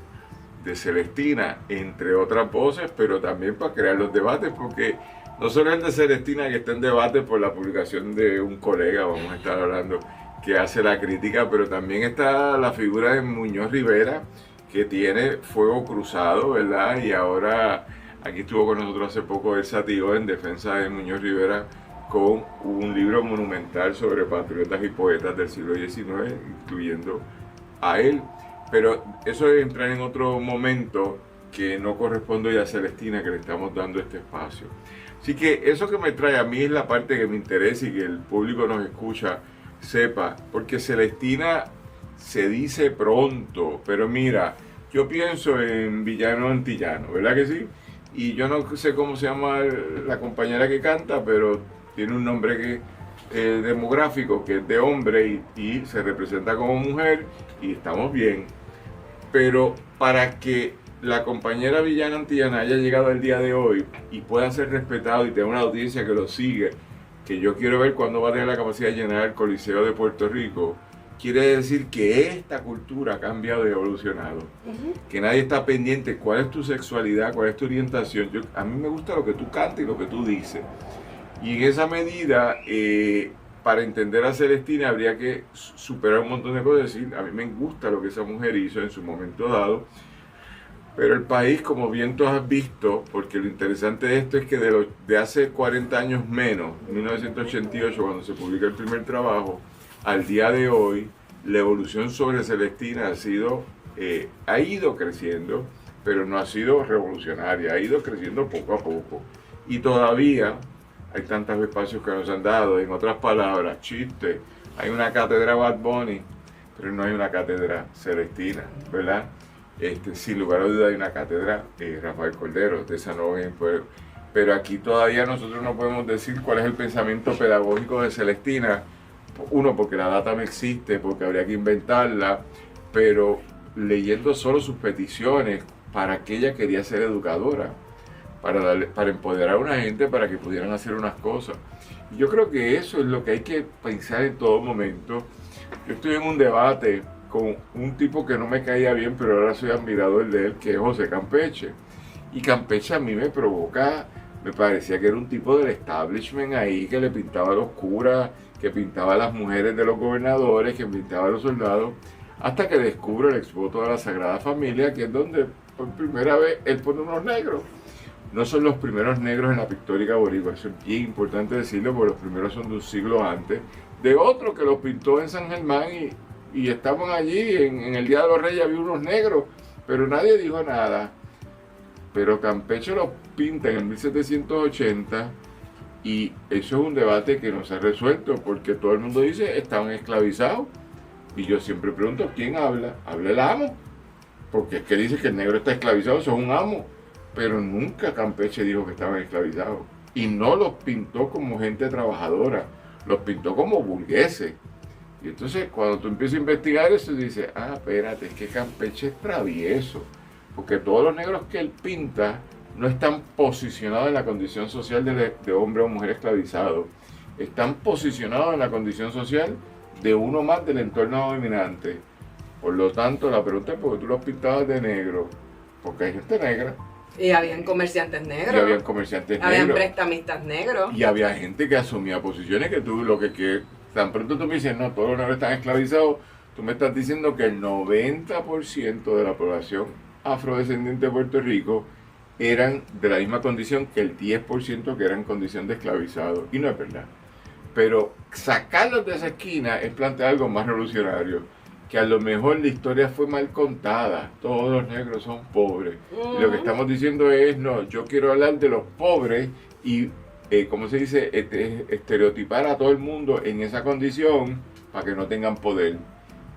Celestina, entre otras voces, pero también para crear los debates, porque no solo es de Celestina que está en debate por la publicación de un colega, vamos a estar hablando, que hace la crítica, pero también está la figura de Muñoz Rivera, que tiene fuego cruzado, ¿verdad? Y ahora... Aquí estuvo con nosotros hace poco Elsa Tío en defensa de Muñoz Rivera con un libro monumental sobre patriotas y poetas del siglo XIX, incluyendo a él. Pero eso debe entrar en otro momento que no corresponde ya a Celestina, que le estamos dando este espacio. Así que eso que me trae a mí es la parte que me interesa y que el público nos escucha sepa, porque Celestina se dice pronto, pero mira, yo pienso en Villano Antillano, ¿verdad que sí? Y yo no sé cómo se llama la compañera que canta, pero tiene un nombre que demográfico que es de hombre y se representa como mujer y estamos bien. Pero para que la compañera Villana Antillana haya llegado al día de hoy y pueda ser respetado y tener una audiencia que lo sigue, que yo quiero ver cuándo va a tener la capacidad de llenar el Coliseo de Puerto Rico, quiere decir que esta cultura ha cambiado y evolucionado. Que nadie está pendiente cuál es tu sexualidad, cuál es tu orientación. A mí me gusta lo que tú cantas y lo que tú dices. Y en esa medida, para entender a Celestina habría que superar un montón de cosas. Es decir, a mí me gusta lo que esa mujer hizo en su momento dado, pero el país, como bien tú has visto, porque lo interesante de esto es que de hace 40 años menos, 1988, cuando se publica el primer trabajo, al día de hoy, la evolución sobre Celestina ha ido creciendo, pero no ha sido revolucionaria, ha ido creciendo poco a poco. Y todavía hay tantos espacios que nos han dado. En otras palabras, chiste, hay una cátedra Bad Bunny, pero no hay una cátedra Celestina, ¿verdad? Sin lugar a duda hay una cátedra Rafael Cordero, de San Lorenzo Pueblo. Pero aquí todavía nosotros no podemos decir cuál es el pensamiento pedagógico de Celestina. Uno, porque la data no existe, porque habría que inventarla, pero leyendo solo sus peticiones, para que ella quería ser educadora, para empoderar a una gente para que pudieran hacer unas cosas. Y yo creo que eso es lo que hay que pensar en todo momento. Yo estoy en un debate con un tipo que no me caía bien, pero ahora soy admirador de él, que es José Campeche. Y Campeche a mí me parecía que era un tipo del establishment ahí, que le pintaba a los curas, que pintaba a las mujeres de los gobernadores, que pintaba a los soldados, hasta que descubre el exvoto de la Sagrada Familia, que es donde por primera vez él pone unos negros. No son los primeros negros en la pictórica boricua, eso es bien importante decirlo, porque los primeros son de un siglo antes, de otro que los pintó en San Germán y estaban allí, en el Día de los Reyes había unos negros, pero nadie dijo nada. Pero Campeche los pinta en el 1780 y eso es un debate que no se ha resuelto porque todo el mundo dice estaban esclavizados. Y yo siempre pregunto, ¿quién habla? Habla el amo. Porque es que dice que el negro está esclavizado, eso es un amo. Pero nunca Campeche dijo que estaban esclavizados. Y no los pintó como gente trabajadora, los pintó como burgueses. Y entonces cuando tú empiezas a investigar eso, dices, espérate, es que Campeche es travieso. Porque todos los negros que él pinta no están posicionados en la condición social de hombre o mujer esclavizado. Están posicionados en la condición social de uno más del entorno dominante. Por lo tanto, la pregunta es, ¿por qué tú los pintabas de negro? Porque hay gente negra. Y habían comerciantes negros. Y habían comerciantes negros. Habían prestamistas negros. Y había gente que asumía posiciones que tú, tan pronto tú me dices, no, todos los negros están esclavizados, tú me estás diciendo que el 90% de la población afrodescendiente de Puerto Rico eran de la misma condición que el 10% que era en condición de esclavizado. Y no es verdad. Pero sacarlos de esa esquina es plantear algo más revolucionario, que a lo mejor la historia fue mal contada, todos los negros son pobres. Y lo que estamos diciendo es, no, yo quiero hablar de los pobres y, ¿cómo se dice?, estereotipar a todo el mundo en esa condición para que no tengan poder.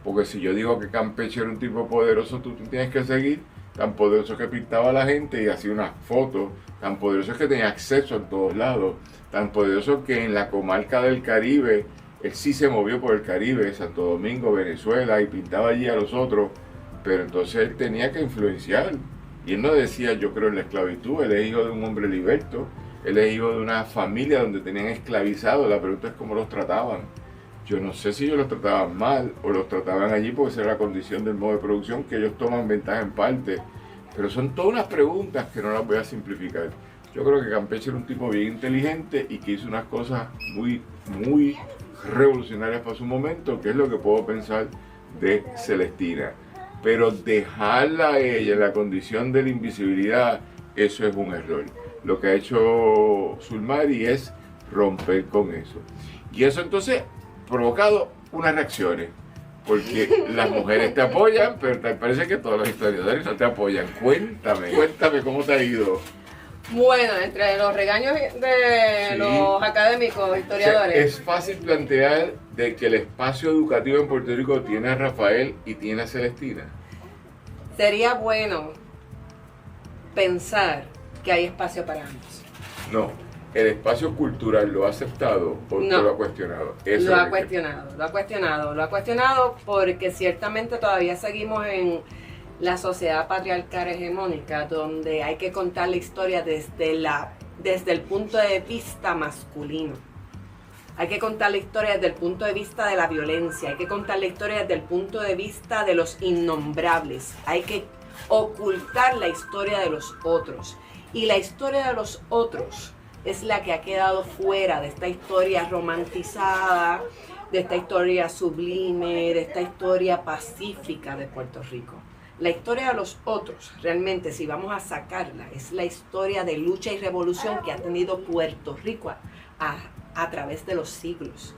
Porque si yo digo que Campeche era un tipo poderoso, tú tienes que seguir, tan poderoso que pintaba a la gente y hacía unas fotos, tan poderoso que tenía acceso en todos lados, tan poderoso que en la comarca del Caribe, él sí se movió por el Caribe, Santo Domingo, Venezuela, y pintaba allí a los otros, pero entonces él tenía que influenciar. Y él no decía, yo creo en la esclavitud, él es hijo de un hombre liberto, él es hijo de una familia donde tenían esclavizados, la pregunta es cómo los trataban. Yo no sé si ellos los trataban mal o los trataban allí porque esa era la condición del modo de producción, que ellos toman ventaja en parte, pero son todas unas preguntas que no las voy a simplificar. Yo creo que Campeche era un tipo bien inteligente y que hizo unas cosas muy, muy revolucionarias para su momento, que es lo que puedo pensar de Celestina. Pero dejarla a ella en la condición de la invisibilidad, eso es un error. Lo que ha hecho Sulmari es romper con eso. Y eso entonces ha provocado unas reacciones, porque las mujeres te apoyan, pero te parece que todos los historiadores no te apoyan. Cuéntame cómo te ha ido. Bueno, entre los regaños de los académicos, historiadores. O sea, es fácil plantear de que el espacio educativo en Puerto Rico tiene a Rafael y tiene a Celestina. Sería bueno pensar que hay espacio para ambos. No. ¿El espacio cultural lo ha aceptado o no, lo ha cuestionado? Lo ha cuestionado porque ciertamente todavía seguimos en la sociedad patriarcal hegemónica, donde hay que contar la historia desde el punto de vista masculino. Hay que contar la historia desde el punto de vista de la violencia, hay que contar la historia desde el punto de vista de los innombrables, hay que ocultar la historia de los otros. Y la historia de los otros es la que ha quedado fuera de esta historia romantizada, de esta historia sublime, de esta historia pacífica de Puerto Rico. La historia de los otros, realmente, si vamos a sacarla, es la historia de lucha y revolución que ha tenido Puerto Rico a través de los siglos.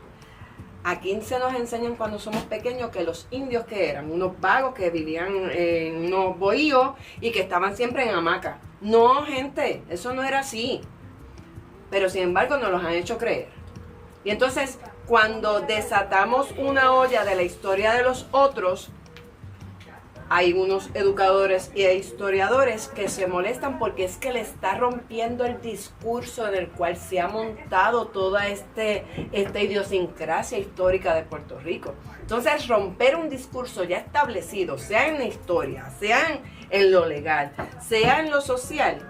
Aquí se nos enseñan cuando somos pequeños que los indios que eran unos vagos que vivían en unos bohíos y que estaban siempre en hamaca. No, gente, eso no era así. Pero sin embargo nos los han hecho creer. Y entonces, cuando desatamos una olla de la historia de los otros, hay unos educadores y historiadores que se molestan porque es que le está rompiendo el discurso en el cual se ha montado toda esta idiosincrasia histórica de Puerto Rico. Entonces, romper un discurso ya establecido, sea en la historia, sea en lo legal, sea en lo social,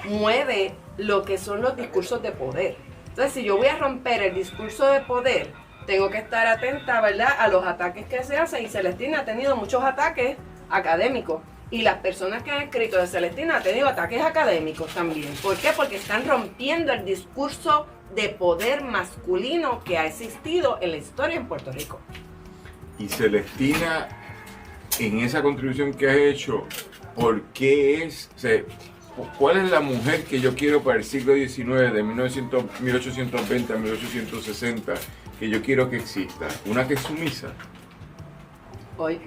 mueve lo que son los discursos de poder. Entonces, si yo voy a romper el discurso de poder, tengo que estar atenta, ¿verdad?, a los ataques que se hacen. Y Celestina ha tenido muchos ataques académicos. Y las personas que han escrito de Celestina han tenido ataques académicos también. ¿Por qué? Porque están rompiendo el discurso de poder masculino que ha existido en la historia en Puerto Rico. Y Celestina, en esa contribución que ha hecho, ¿por qué es? O sea, ¿cuál es la mujer que yo quiero para el siglo XIX, de 1820 a 1860, que yo quiero que exista? ¿Una que es sumisa? Hoy.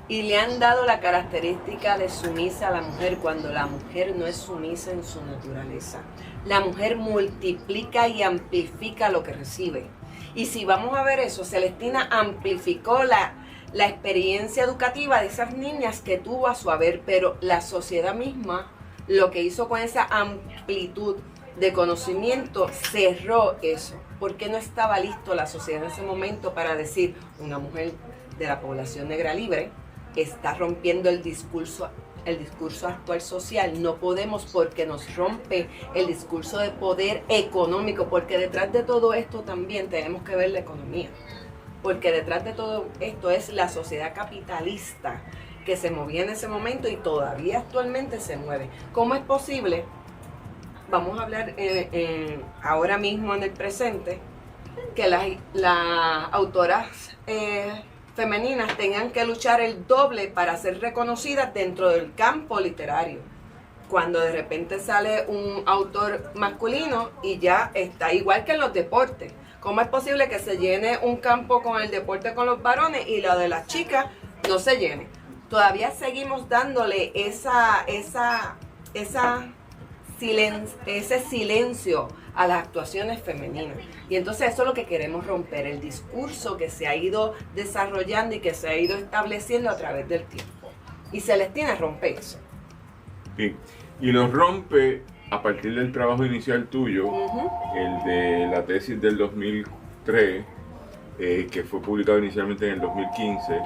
Y le han dado la característica de sumisa a la mujer cuando la mujer no es sumisa en su naturaleza. La mujer multiplica y amplifica lo que recibe. Y si vamos a ver eso, Celestina amplificó la experiencia educativa de esas niñas que tuvo a su haber, pero la sociedad misma, lo que hizo con esa amplitud de conocimiento, cerró eso, porque no estaba listo la sociedad en ese momento para decir, una mujer de la población negra libre está rompiendo el discurso actual social. No podemos, porque nos rompe el discurso de poder económico, porque detrás de todo esto también tenemos que ver la economía, porque detrás de todo esto es la sociedad capitalista que se movía en ese momento y todavía actualmente se mueve. ¿Cómo es posible? Vamos a hablar ahora mismo en el presente, que las autoras femeninas tengan que luchar el doble para ser reconocidas dentro del campo literario. Cuando de repente sale un autor masculino y ya está igual que en los deportes. ¿Cómo es posible que se llene un campo con el deporte con los varones y la de las chicas no se llene? Todavía seguimos dándole ese silencio a las actuaciones femeninas. Y entonces eso es lo que queremos romper, el discurso que se ha ido desarrollando y que se ha ido estableciendo a través del tiempo. Y Celestina rompe eso. Sí. Y lo rompe a partir del trabajo inicial tuyo, el de la tesis del 2003, que fue publicado inicialmente en el 2015.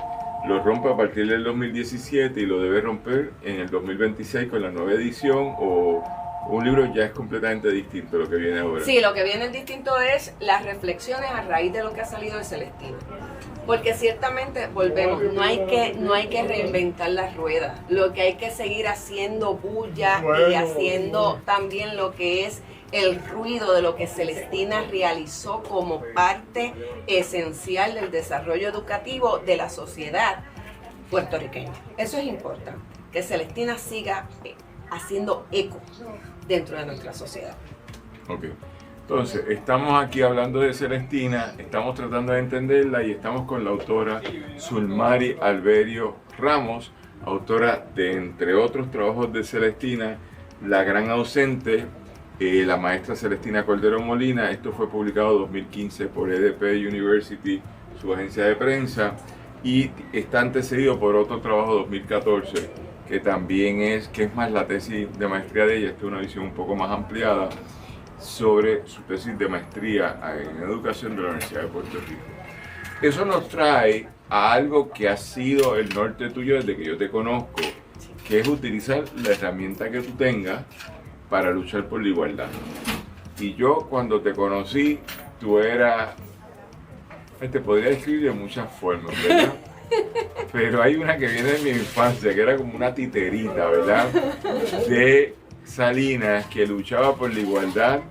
Lo rompe a partir del 2017 y lo debe romper en el 2026 con la nueva edición, o un libro ya es completamente distinto lo que viene ahora. Sí, lo que viene distinto es las reflexiones a raíz de lo que ha salido de Celestina. Porque ciertamente, volvemos, no hay que reinventar las ruedas. Lo que hay que seguir haciendo bulla y haciendo también lo que es el ruido de lo que Celestina realizó como parte esencial del desarrollo educativo de la sociedad puertorriqueña. Eso es importante, que Celestina siga haciendo eco dentro de nuestra sociedad. Ok. Entonces, estamos aquí hablando de Celestina, estamos tratando de entenderla y estamos con la autora Zulmari Alberio Ramos, autora de, entre otros trabajos de Celestina, La Gran Ausente, la maestra Celestina Cordero Molina. Esto fue publicado en 2015 por EDP University, su agencia de prensa, y está antecedido por otro trabajo de 2014, que también es más la tesis de maestría de ella. Esta es una visión un poco más ampliada. sobre su tesis de maestría en educación de la Universidad de Puerto Rico. Eso nos trae a algo que ha sido el norte tuyo desde que yo te conozco, que es utilizar la herramienta que tú tengas para luchar por la igualdad. Y yo cuando te conocí, tú eras, te podría describir de muchas formas, ¿verdad? Pero hay una que viene de mi infancia, que era como una titerita, ¿verdad? De Salinas, que luchaba por la igualdad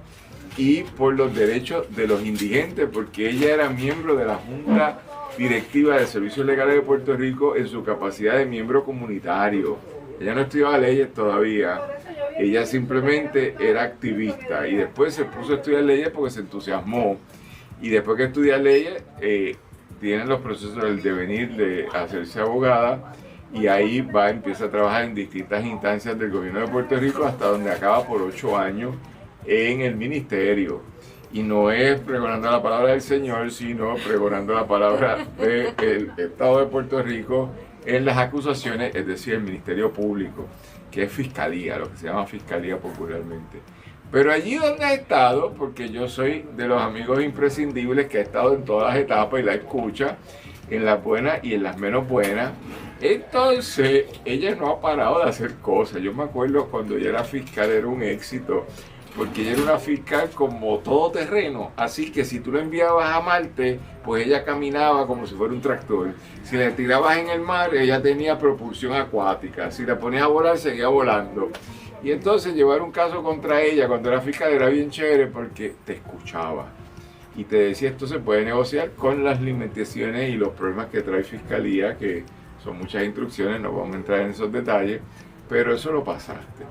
y por los derechos de los indigentes, porque ella era miembro de la Junta Directiva de Servicios Legales de Puerto Rico en su capacidad de miembro comunitario. Ella no estudiaba leyes todavía, ella simplemente era activista y después se puso a estudiar leyes porque se entusiasmó. Y después que estudia leyes, tiene los procesos del devenir de hacerse abogada y ahí empieza a trabajar en distintas instancias del gobierno de Puerto Rico hasta donde acaba por 8 años en el ministerio. Y no es pregonando la palabra del Señor, sino pregonando la palabra del Estado de Puerto Rico en las acusaciones, es decir, el Ministerio Público, que es fiscalía, lo que se llama fiscalía popularmente. Pero allí donde ha estado, porque yo soy de los amigos imprescindibles que ha estado en todas las etapas y la escucha, en las buenas y en las menos buenas, entonces ella no ha parado de hacer cosas. Yo me acuerdo cuando ella era fiscal, era un éxito, porque ella era una fiscal como todoterreno, así que si tú la enviabas a Marte, pues ella caminaba como si fuera un tractor. Si la tirabas en el mar, ella tenía propulsión acuática. Si la ponías a volar, seguía volando. Y entonces llevar un caso contra ella cuando era fiscal era bien chévere porque te escuchaba y te decía esto se puede negociar con las limitaciones y los problemas que trae fiscalía, que son muchas instrucciones, no vamos a entrar en esos detalles, pero eso lo pasaste.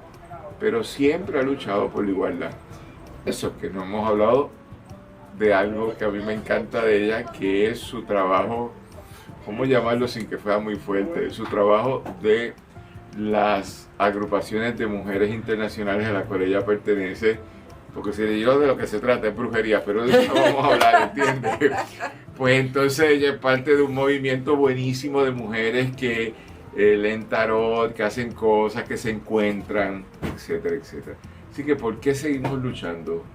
Pero siempre ha luchado por la igualdad. Eso que no hemos hablado de algo que a mí me encanta de ella, que es su trabajo, ¿cómo llamarlo sin que fuera muy fuerte? Su trabajo de las agrupaciones de mujeres internacionales a las cuales ella pertenece, porque si digo de lo que se trata es brujería, pero de eso no vamos a hablar, ¿entiendes? Pues entonces ella es parte de un movimiento buenísimo de mujeres que leen tarot, que hacen cosas, que se encuentran, etcétera, etcétera. Así que, ¿por qué seguimos luchando?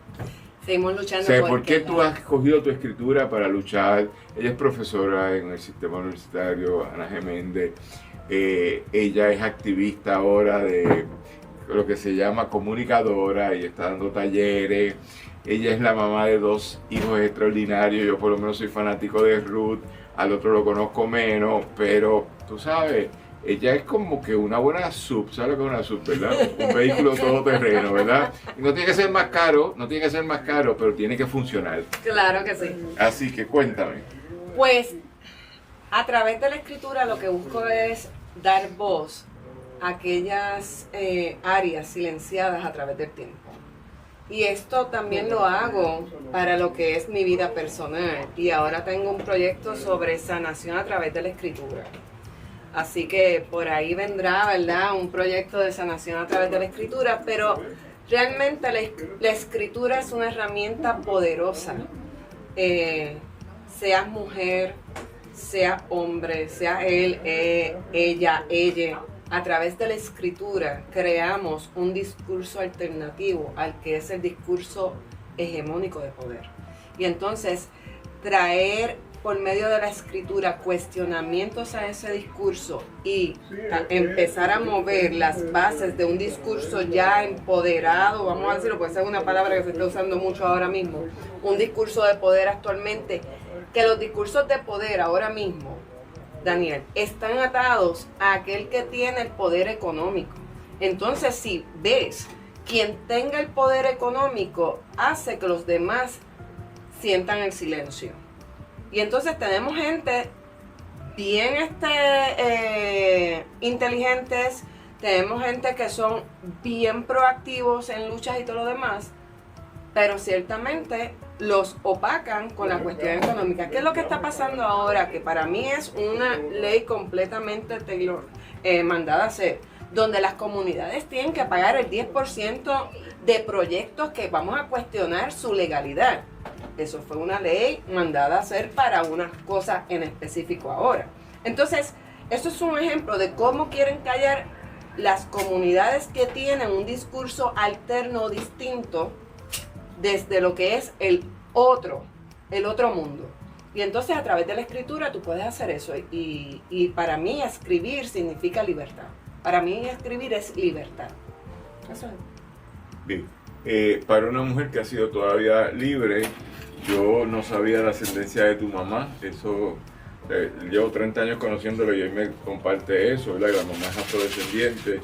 Seguimos luchando. O sea, ¿por qué tú has escogido tu escritura para luchar? Ella es profesora en el sistema universitario, Ana G. Méndez. Ella es activista ahora de lo que se llama comunicadora y está dando talleres. Ella es la mamá de 2 hijos extraordinarios. Yo por lo menos soy fanático de Ruth, al otro lo conozco menos, pero tú sabes, ella es como que una buena sub, ¿sabes lo que es una sub, verdad? Un vehículo todoterreno, ¿verdad? Y no tiene que ser más caro, pero tiene que funcionar. Claro que sí. Así que cuéntame. Pues a través de la escritura lo que busco es dar voz a aquellas áreas silenciadas a través del tiempo. Y esto también lo hago para lo que es mi vida personal. Y ahora tengo un proyecto sobre sanación a través de la escritura. Así que por ahí vendrá, ¿verdad? Un proyecto de sanación a través de la escritura. Pero realmente la escritura es una herramienta poderosa. Seas mujer, sea hombre, sea él, ella, a través de la escritura creamos un discurso alternativo al que es el discurso hegemónico de poder. Y entonces traer por medio de la escritura cuestionamientos a ese discurso y empezar a mover las bases de un discurso ya empoderado, vamos a decirlo, puede ser una palabra que se está usando mucho ahora mismo, un discurso de poder actualmente, que los discursos de poder ahora mismo, Daniel, están atados a aquel que tiene el poder económico. Entonces, si ves, quien tenga el poder económico hace que los demás sientan el silencio. Y entonces tenemos gente bien inteligentes, tenemos gente que son bien proactivos en luchas y todo lo demás, pero ciertamente los opacan con la cuestión económica. ¿Qué es lo que está pasando ahora? Que para mí es una ley completamente mandada a hacer, donde las comunidades tienen que pagar el 10% de proyectos que vamos a cuestionar su legalidad. Eso fue una ley mandada a hacer para una cosa en específico ahora. Entonces, eso es un ejemplo de cómo quieren callar las comunidades que tienen un discurso alterno o distinto desde lo que es el otro mundo. Y entonces a través de la escritura tú puedes hacer eso. Y para mí escribir significa libertad. Para mí escribir es libertad. Eso es. Bien. Para una mujer que ha sido todavía libre, yo no sabía la ascendencia de tu mamá. Eso, llevo 30 años conociéndolo y hoy me comparte eso, ¿verdad? La mamá es afrodescendiente.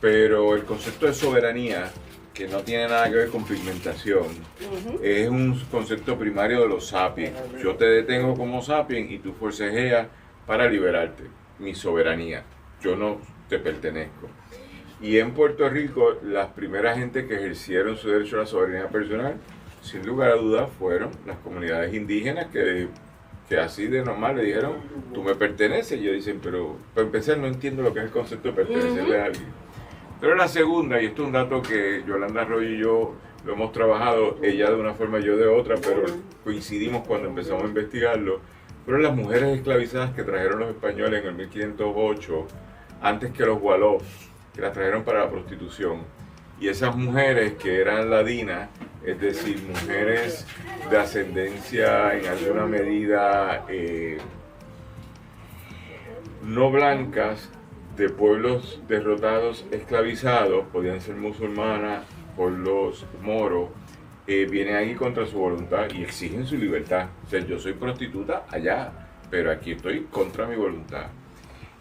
Pero el concepto de soberanía, que no tiene nada que ver con pigmentación, es un concepto primario de los sapiens. Yo te detengo como sapien y tú forcejeas para liberarte. Mi soberanía. Yo no te pertenezco. Y en Puerto Rico, las primeras gente que ejercieron su derecho a la soberanía personal, sin lugar a dudas, fueron las comunidades indígenas que así de normal le dijeron, tú me perteneces. Y ellos dicen, pero para empezar no entiendo lo que es el concepto de pertenecerle a alguien. Pero la segunda, y esto es un dato que Yolanda Arroyo y yo lo hemos trabajado, ella de una forma, yo de otra, pero coincidimos cuando empezamos a investigarlo, fueron las mujeres esclavizadas que trajeron los españoles en el 1508, antes que los Wolof, que las trajeron para la prostitución. Y esas mujeres que eran ladinas, es decir, mujeres de ascendencia en alguna medida no blancas, de pueblos derrotados, esclavizados, podían ser musulmanas por los moros, vienen aquí contra su voluntad y exigen su libertad. O sea, yo soy prostituta allá, pero aquí estoy contra mi voluntad.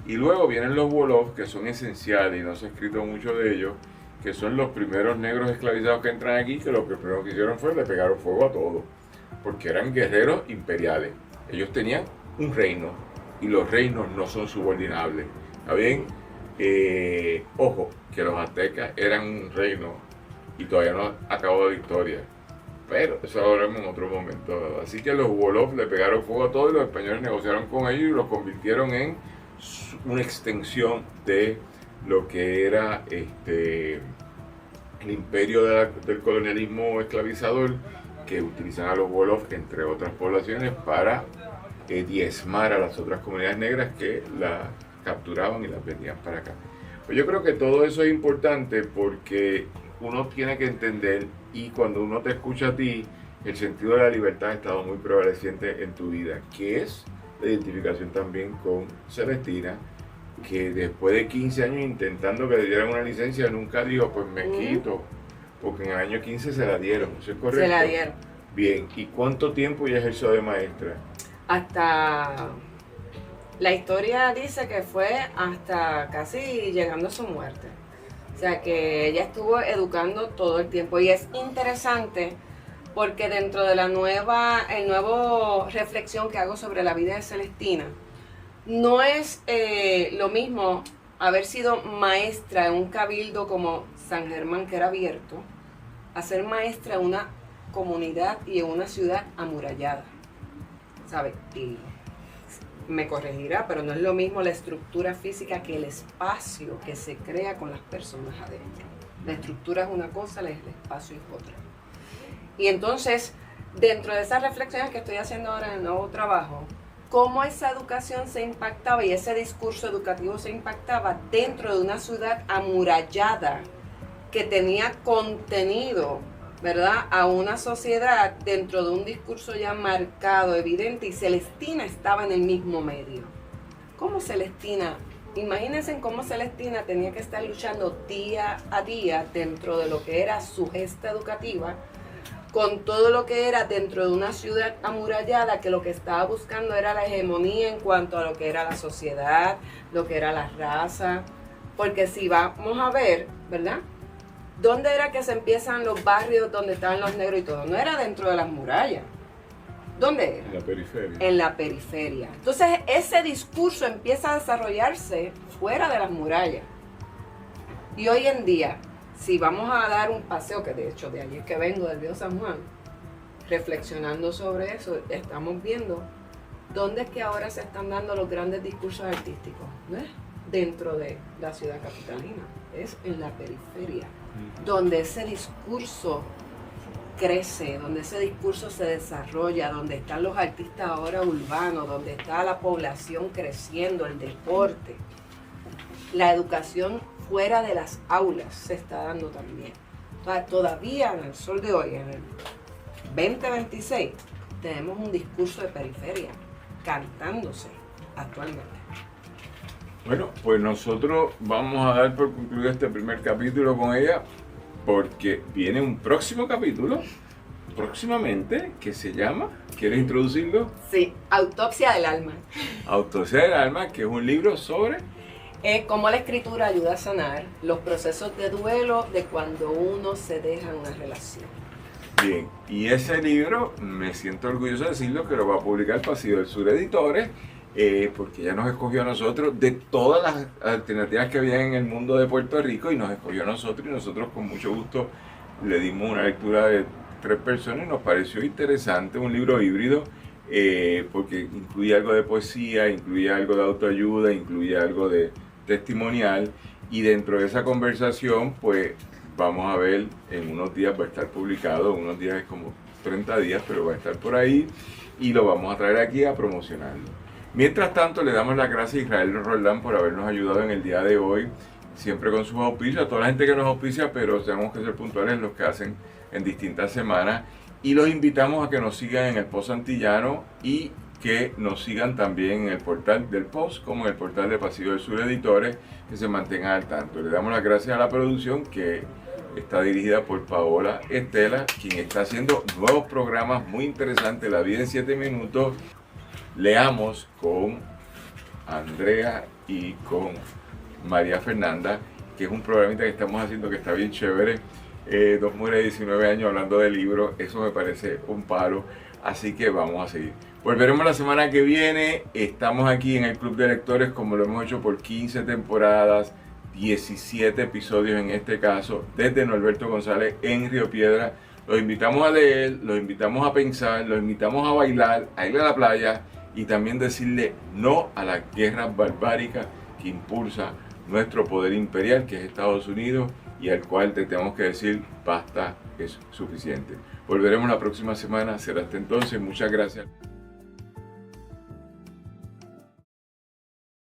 Y luego vienen los Wolof, que son esenciales, y no se ha escrito mucho de ellos, que son los primeros negros esclavizados que entran aquí, que lo que primero que hicieron fue le pegaron fuego a todo, porque eran guerreros imperiales. Ellos tenían un reino, y los reinos no son subordinables. ¿Está bien? Ojo, que los aztecas eran un reino y todavía no acabó la historia. Pero eso lo haremos en otro momento. Así que los Wolof le pegaron fuego a todo y los españoles negociaron con ellos y los convirtieron en una extensión de lo que era el imperio del colonialismo esclavizador, que utilizaban a los Wolof, entre otras poblaciones, para diezmar a las otras comunidades negras que la capturaban y las vendían para acá. Pues yo creo que todo eso es importante porque uno tiene que entender, y cuando uno te escucha a ti, el sentido de la libertad ha estado muy prevaleciente en tu vida, que es la identificación también con Celestina, que después de 15 años intentando que le dieran una licencia, nunca dijo, pues me quito, porque en el año 15 se la dieron, ¿eso es correcto? Se la dieron. Bien, ¿y cuánto tiempo ya ejerció de maestra? Hasta... La historia dice que fue hasta casi llegando a su muerte. O sea que ella estuvo educando todo el tiempo. Y es interesante porque dentro de la nueva reflexión que hago sobre la vida de Celestina, no es lo mismo haber sido maestra en un cabildo como San Germán, que era abierto, a ser maestra en una comunidad y en una ciudad amurallada. ¿Sabes? Y me corregirá, pero no es lo mismo la estructura física que el espacio que se crea con las personas adentro. La estructura es una cosa, el espacio es otra. Y entonces, dentro de esas reflexiones que estoy haciendo ahora en el nuevo trabajo, cómo esa educación se impactaba y ese discurso educativo se impactaba dentro de una ciudad amurallada que tenía contenido, ¿verdad?, a una sociedad dentro de un discurso ya marcado, evidente, y Celestina estaba en el mismo medio. ¿Cómo Celestina? Imagínense cómo Celestina tenía que estar luchando día a día dentro de lo que era su gesta educativa, con todo lo que era dentro de una ciudad amurallada, que lo que estaba buscando era la hegemonía en cuanto a lo que era la sociedad, lo que era la raza, porque si vamos a ver, ¿verdad?, ¿dónde era que se empiezan los barrios donde estaban los negros y todo? No era dentro de las murallas. ¿Dónde era? En la periferia. En la periferia. Entonces, ese discurso empieza a desarrollarse fuera de las murallas. Y hoy en día, si vamos a dar un paseo, que de hecho de allí es que vengo, del río San Juan, reflexionando sobre eso, estamos viendo dónde es que ahora se están dando los grandes discursos artísticos. No es dentro de la ciudad capitalina, es en la periferia, donde ese discurso crece, donde ese discurso se desarrolla, donde están los artistas ahora urbanos, donde está la población creciendo, el deporte. La educación fuera de las aulas se está dando también. Entonces, todavía en el sol de hoy, en el 2026, tenemos un discurso de periferia cantándose actualmente. Bueno, pues nosotros vamos a dar por concluido este primer capítulo con ella, porque viene un próximo capítulo próximamente que se llama, ¿quieres introducirlo? Sí, Autopsia del alma. Autopsia del alma, que es un libro sobre cómo la escritura ayuda a sanar los procesos de duelo de cuando uno se deja en una relación. Bien, y ese libro, me siento orgulloso de decirlo, que lo va a publicar Pasillo del Sur Editores, porque ya nos escogió a nosotros de todas las alternativas que había en el mundo de Puerto Rico, y nos escogió a nosotros, y nosotros con mucho gusto le dimos una lectura de 3 personas y nos pareció interesante, un libro híbrido, porque incluye algo de poesía, incluye algo de autoayuda, incluye algo de testimonial, y dentro de esa conversación pues vamos a ver, en unos días va a estar publicado, unos días es como 30 días, pero va a estar por ahí y lo vamos a traer aquí a promocionarlo. Mientras tanto, le damos las gracias a Israel Roldán por habernos ayudado en el día de hoy, siempre con sus auspicios, a toda la gente que nos auspicia, pero tenemos que ser puntuales los que hacen en distintas semanas, y los invitamos a que nos sigan en el Post Antillano y que nos sigan también en el portal del Post, como en el portal de Pasillo del Sur Editores, que se mantengan al tanto. Le damos las gracias a la producción, que está dirigida por Paola Estela, quien está haciendo nuevos programas muy interesantes, La Vida en 7 Minutos. Leamos con Andrea y con María Fernanda, que es un programita que estamos haciendo que está bien chévere. 2 mujeres de 19 años hablando de libros, eso me parece un palo, así que vamos a seguir. Volveremos la semana que viene. Estamos aquí en el Club de Lectores, como lo hemos hecho por 15 temporadas, 17 episodios en este caso, desde Norberto González en Río Piedra. Los invitamos a leer, los invitamos a pensar, los invitamos a bailar, a ir a la playa y también decirle no a las guerras barbáricas que impulsa nuestro poder imperial, que es Estados Unidos, y al cual te tenemos que decir basta, es suficiente. Volveremos la próxima semana, será hasta entonces. Muchas gracias.